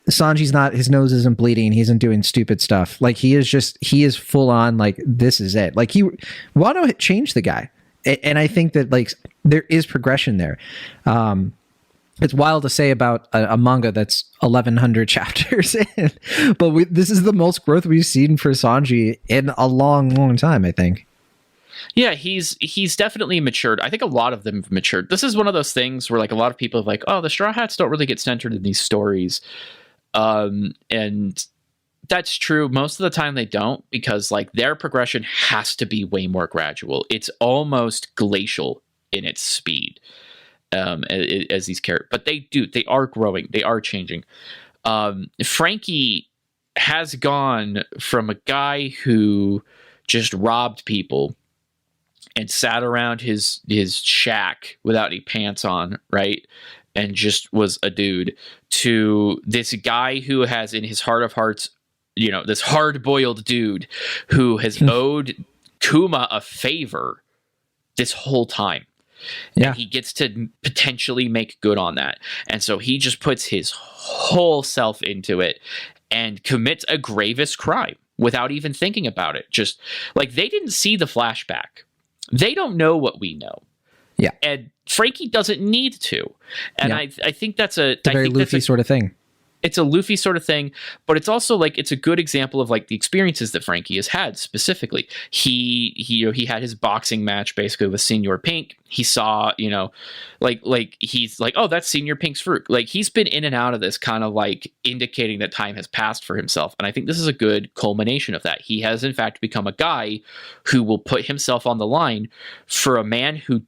Sanji's not, his nose isn't bleeding. He isn't doing stupid stuff. Like, he is full on, like, this is it. Like, Wano changed the guy. And I think that, like, there is progression there. It's wild to say about a manga that's 1,100 chapters in, but this is the most growth we've seen for Sanji in a long, long time, I think. Yeah, he's definitely matured. I think a lot of them have matured. This is one of those things where, like, a lot of people are like, oh, the Straw Hats don't really get centered in these stories. And that's true. Most of the time they don't, because, like, their progression has to be way more gradual. It's almost glacial in its speed. As these characters, but they are growing, they are changing. Franky has gone from a guy who just robbed people and sat around his shack without any pants on, right? And just was a dude, to this guy who has in his heart of hearts, this hard-boiled dude who has owed Kuma a favor this whole time. Yeah. And he gets to potentially make good on that. And so he just puts his whole self into it and commits a gravest crime without even thinking about it. Just like, they didn't see the flashback. They don't know what we know. Yeah. And Franky doesn't need to. And I think that's a very Luffy sort of thing. It's a Luffy sort of thing, but it's also like, it's a good example of like the experiences that Franky has had specifically. He had his boxing match basically with Senior Pink. He saw, like he's like, oh, that's Senior Pink's fruit. Like, he's been in and out of this, kind of like indicating that time has passed for himself. And I think this is a good culmination of that. He has in fact become a guy who will put himself on the line for a man who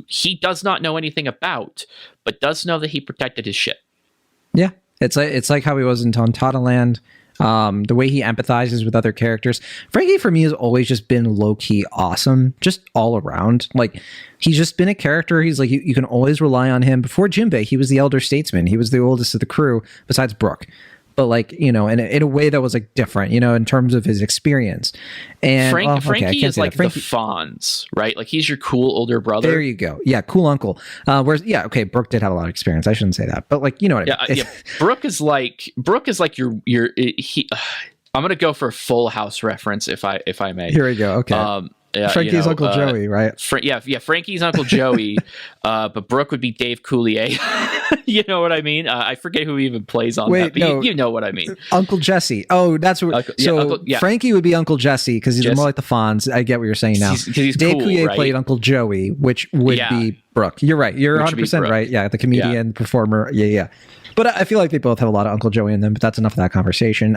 he does not know anything about, but does know that he protected his shit. Yeah. It's like how he was in Tontata Land. The way he empathizes with other characters. Franky for me has always just been low-key awesome, just all around. Like, he's just been a character. He's like, you can always rely on him. Before Jinbei, he was the elder statesman. He was the oldest of the crew besides Brook. But like, in a way that was like different, in terms of his experience. And Franky is like the Fonz, right? Like, he's your cool older brother. There you go. Yeah, cool uncle. Whereas, Brook did have a lot of experience. I shouldn't say that, but like, you know what I mean. Yeah. Brook is like your. I'm gonna go for a Full House reference if I may. Here we go. Okay. Franky's Uncle Joey, right? Franky's Uncle Joey, but Brook would be Dave Coulier. You know what I mean? I forget who even plays on that, but no, you know what I mean. Uncle Jesse. Oh, that's what. Franky would be Uncle Jesse because he's more like the Fonz. I get what you're saying now. He's Dave cool, Coulier right? played Uncle Joey, which would be Brook. You're right. You're 100% right. Yeah, the comedian, performer. Yeah. But I feel like they both have a lot of Uncle Joey in them, but that's enough of that conversation.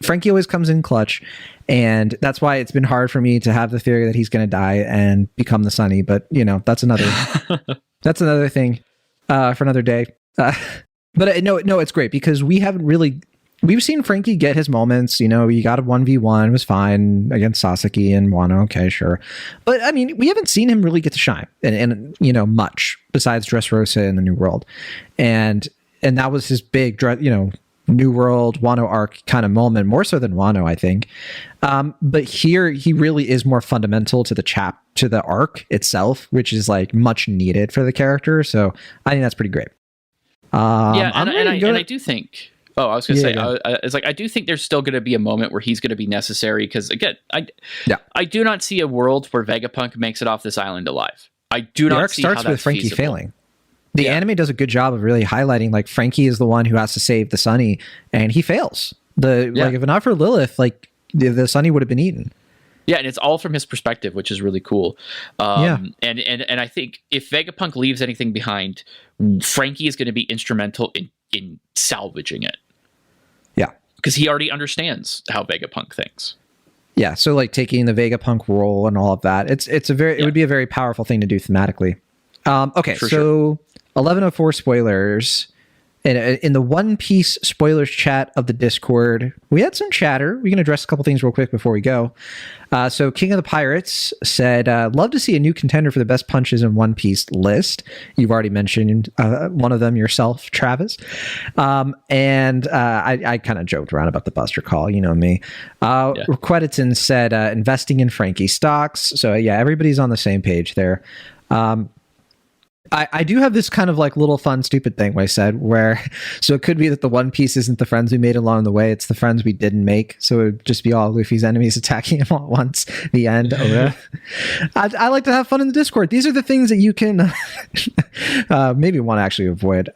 Franky always comes in clutch, and that's why it's been hard for me to have the theory that he's going to die and become the Sunny. But, that's another thing for another day. But it's great because we've seen Franky get his moments. He got a 1v1, it was fine against Sasaki and Wano. Okay, sure. But I mean, we haven't seen him really get to shine and much besides Dressrosa in the New World. And that was his big, New World, Wano arc kind of moment, more so than Wano, I think. But here he really is more fundamental to the arc itself, which is like much needed for the character. So I think that's pretty great. I do think. Oh, I was going to say, it's like, I do think there's still going to be a moment where he's going to be necessary because, again, I do not see a world where Vegapunk makes it off this island alive. I do not see how that's feasible. The arc starts with Franky failing. The anime does a good job of really highlighting, like, Franky is the one who has to save the Sunny, and he fails. Like, if not for Lilith, like, the Sunny would have been eaten. Yeah, and it's all from his perspective, which is really cool. And I think if Vegapunk leaves anything behind, Franky is going to be instrumental in salvaging it. Yeah. Because he already understands how Vegapunk thinks. Yeah, so like taking the Vegapunk role and all of that, it would be a very powerful thing to do thematically. Okay, for sure. 1104 spoilers. In the One Piece spoilers chat of the Discord, we had some chatter. We can address a couple things real quick before we go. So King of the Pirates said, love to see a new contender for the best punches in One Piece list. You've already mentioned one of them yourself, Travis. And I kind of joked around about the Buster Call, you know me. Quediton said, investing in Franky stocks. So yeah, everybody's on the same page there. I do have this kind of like little fun, stupid thing I said so it could be that the One Piece isn't the friends we made along the way. It's the friends we didn't make. So it would just be all Luffy's enemies attacking him all at once. The end. I like to have fun in the Discord. These are the things that you can maybe want to actually avoid.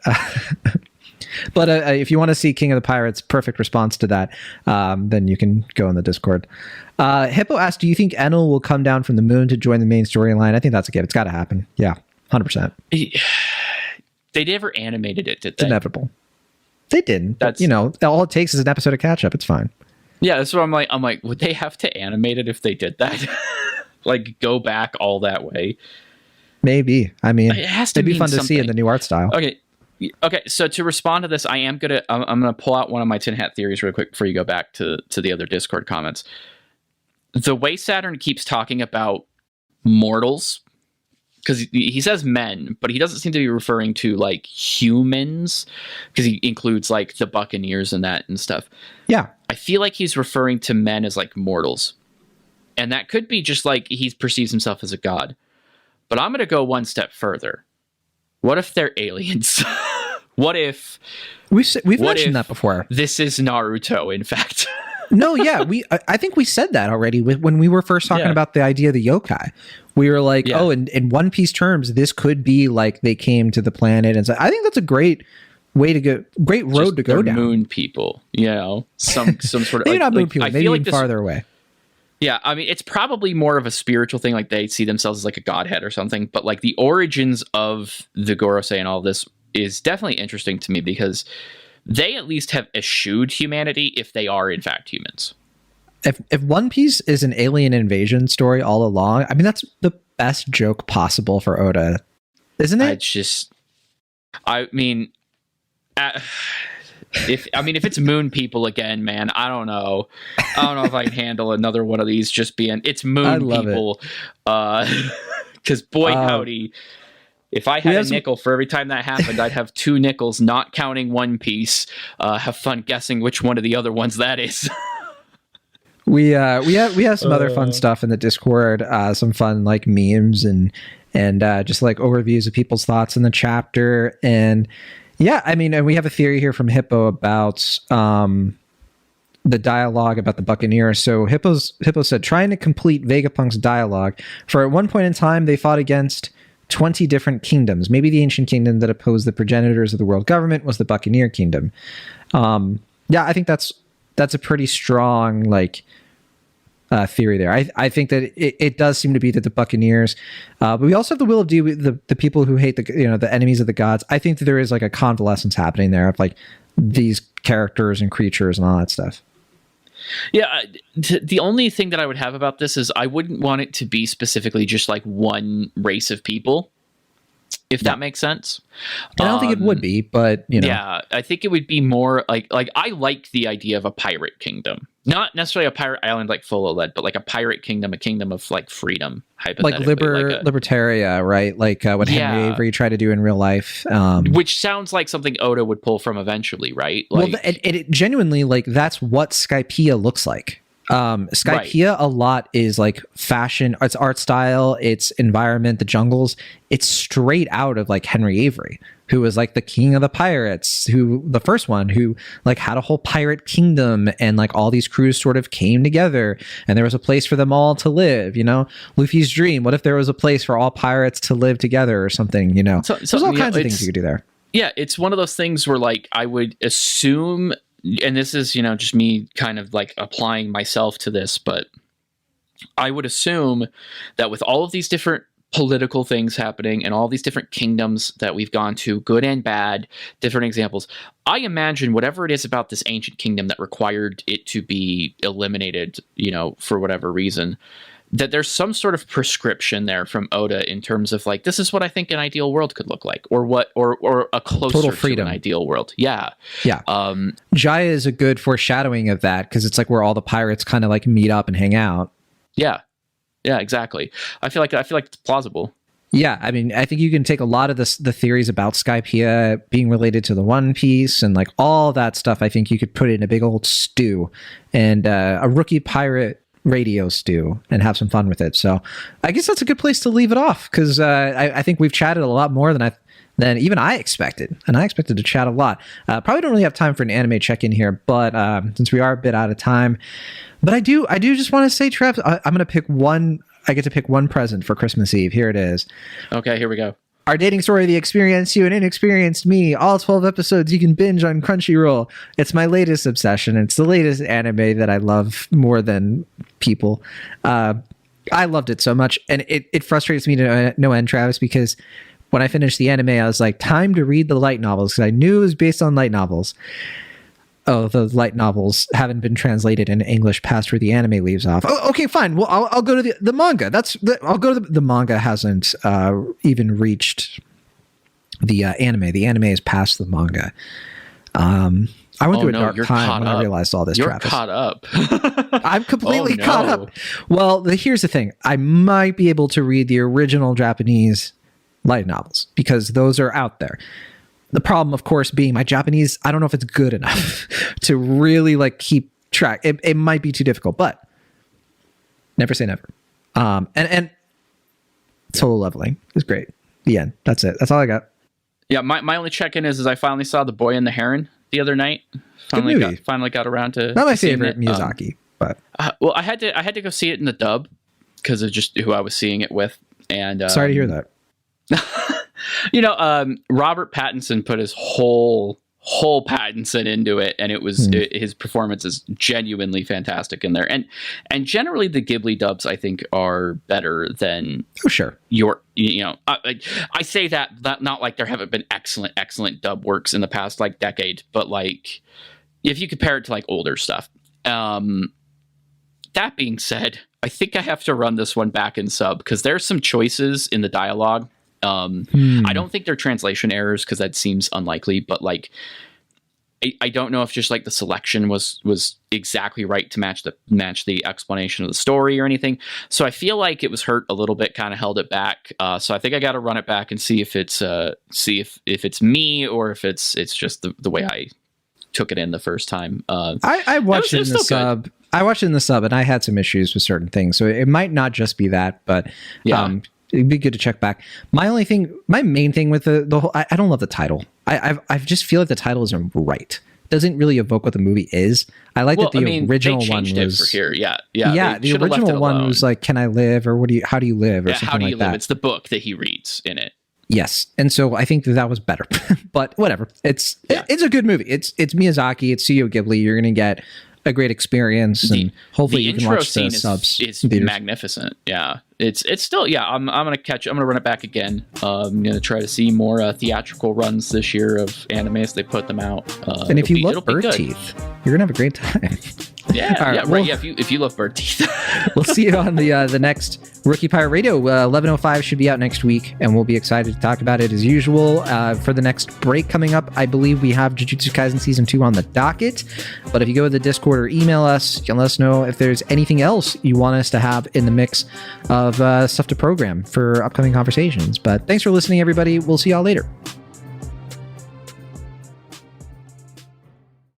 But if you want to see King of the Pirates' perfect response to that, then you can go in the Discord. Hippo asked, do you think Enel will come down from the moon to join the main storyline? I think that's a given. It's got to happen. Yeah. 100%. They never animated it, did they? It's inevitable. They didn't. That's, all it takes is an episode of catch up. It's fine. Yeah, that's what I'm like, would they have to animate it if they did that? Like, go back all that way? Maybe. I mean, it'd be fun to see in the new art style. Okay. Okay, so to respond to this, I'm gonna pull out one of my tin hat theories real quick before you go back to the other Discord comments. The way Saturn keeps talking about mortals, because he says men, but he doesn't seem to be referring to like humans, because he includes like the Buccaneers and that and stuff. Yeah, I feel like he's referring to men as like mortals, and that could be just like he perceives himself as a god. But I'm gonna go one step further. What if they're aliens? What if we've mentioned that before? This is Naruto, in fact. No, yeah, I think we said that already when we were first talking about the idea of the yokai. We were like, oh, in One Piece terms, this could be like they came to the planet, and so I think that's a great way to go, great road Just to go down. Moon people, you know, some sort of maybe not moon like, people, I maybe feel even like farther away. Yeah, I mean, it's probably more of a spiritual thing, like they see themselves as like a godhead or something, but like the origins of the Gorosei and all this is definitely interesting to me because they at least have eschewed humanity if they are in fact humans. If One Piece is an alien invasion story all along, I mean, that's the best joke possible for Oda, isn't it? I mean, if it's moon people again, man, I don't know if I can handle another one of these just being it's moon people. Because boy howdy, if I had a nickel for every time that happened, I'd have 2 nickels, not counting One Piece. Have fun guessing which one of the other ones that is. We have some other fun stuff in the Discord, some fun like memes and just like overviews of people's thoughts in the chapter. And yeah, I mean, and we have a theory here from Hippo about the dialogue about the Buccaneers. So Hippo said, trying to complete Vegapunk's dialogue, for at one point in time they fought against 20 different kingdoms. Maybe the ancient kingdom that opposed the progenitors of the world government was the Buccaneer kingdom. Yeah, I think that's a pretty strong like theory there. I think that it does seem to be that the Buccaneers, but we also have the Will of D, the people who hate the enemies of the gods. I think that there is like a convalescence happening there of like these characters and creatures and all that stuff. Yeah, the only thing that I would have about this is I wouldn't want it to be specifically just like one race of people, if that makes sense. I don't think it would be, but you know. Yeah, I think it would be more like I like the idea of a pirate kingdom. Not necessarily a pirate island like full of lead, but like a pirate kingdom, a kingdom of like freedom, hypothetically. Like Libertaria, right? Like what Henry Avery tried to do in real life. Which sounds like something Oda would pull from eventually, right? Like, well, it genuinely, like, that's what Skypiea looks like. Skypiea a lot is like fashion, its art style, its environment, the jungles. It's straight out of like Henry Avery, who was like the king of the pirates, who the first one who like had a whole pirate kingdom, and like all these crews sort of came together and there was a place for them all to live, you know. Luffy's dream, what if there was a place for all pirates to live together or something, you know. There's all kinds of things you could do there. Yeah, it's one of those things where like I would assume, and this is, you know, just me kind of like applying myself to this, but I would assume that with all of these different political things happening and all these different kingdoms that we've gone to, good and bad, different examples, I imagine whatever it is about this ancient kingdom that required it to be eliminated, you know, for whatever reason, that there's some sort of prescription there from Oda in terms of like, this is what I think an ideal world could look like, or what, or a closer to an ideal world. Yeah. Yeah. Jaya is a good foreshadowing of that, because it's like where all the pirates kind of like meet up and hang out. Yeah. Yeah, exactly. I feel like it's plausible. Yeah, I mean, I think you can take a lot of the theories about Skypiea being related to the One Piece and like all that stuff. I think you could put it in a big old stew, and a rookie pirate radio stew, and have some fun with it. So I guess that's a good place to leave it off, because I think we've chatted a lot more than even I expected, and I expected to chat a lot. Probably don't really have time for an anime check-in here, but since we are a bit out of time, but I do just want to say, Trev, I'm going to pick one. I get to pick one present for Christmas Eve. Here it is. Okay, here we go. Our dating story, The Experienced You and Inexperienced Me. All 12 episodes you can binge on Crunchyroll. It's my latest obsession. It's the latest anime that I love more than people. I loved it so much, and it frustrates me to no end, Travis, because when I finished the anime, I was like, time to read the light novels, because I knew it was based on light novels. Oh, the light novels haven't been translated into English past where the anime leaves off. Oh, okay, fine. Well, I'll go to the manga. I'll go to the manga hasn't even reached the anime. The anime is past the manga. I went through a dark time when I realized all this. You're caught up. I'm completely caught up. Well, here's the thing. I might be able to read the original Japanese light novels because those are out there. The problem, of course, being my Japanese, I don't know if it's good enough to really like keep track. It might be too difficult, but never say never. And solo leveling is great. The end. That's it. That's all I got. Yeah, my only check-in is I finally saw The Boy and the Heron the other night. Finally got around to not my favorite Miyazaki, but well, I had to go see it in the dub because of just who I was seeing it with. And sorry to hear that. Robert Pattinson put his whole Pattinson into it, and it was his performance is genuinely fantastic in there. And generally, the Ghibli dubs I think are better than I say that not like there haven't been excellent dub works in the past like decade, but like if you compare it to like older stuff. That being said, I think I have to run this one back in sub because there's some choices in the dialogue. I don't think they're translation errors because that seems unlikely, but like I don't know if just like the selection was exactly right to match the explanation of the story or anything. So I feel like it was hurt a little bit, kind of held it back. So I think I got to run it back and see if it's if it's me or if it's just the way I took it in the first time. I watched it in the sub. Good. I watched it in the sub and I had some issues with certain things. So it might not just be that, but it'd be good to check back. My main thing with the whole, I don't love the title. I just feel like the title isn't right. It doesn't really evoke what the movie is. I like that the original one was for here. Yeah. The original one was like, "Can I live?" or how do you live? Or something how do you like live? that. It's the book that he reads in it. Yes, and so I think that was better. But whatever. It's a good movie. It's Miyazaki. It's Studio Ghibli. You're gonna get a great experience, and hopefully you can watch the subs. It's magnificent. Yeah, it's still. Yeah, I'm gonna run it back again. I'm gonna try to see more theatrical runs this year of animes. They put them out. And if you love bird teeth, you're gonna have a great time. Yeah, right. Yeah, if you love bird teeth, we'll see you on the next Rookie Pirate Radio. 11:05 should be out next week, and we'll be excited to talk about it as usual. For the next break coming up, I believe we have Jujutsu Kaisen Season 2 on the docket. But if you go to the Discord or email us, you can let us know if there's anything else you want us to have in the mix of stuff to program for upcoming conversations. But thanks for listening, everybody. We'll see y'all later.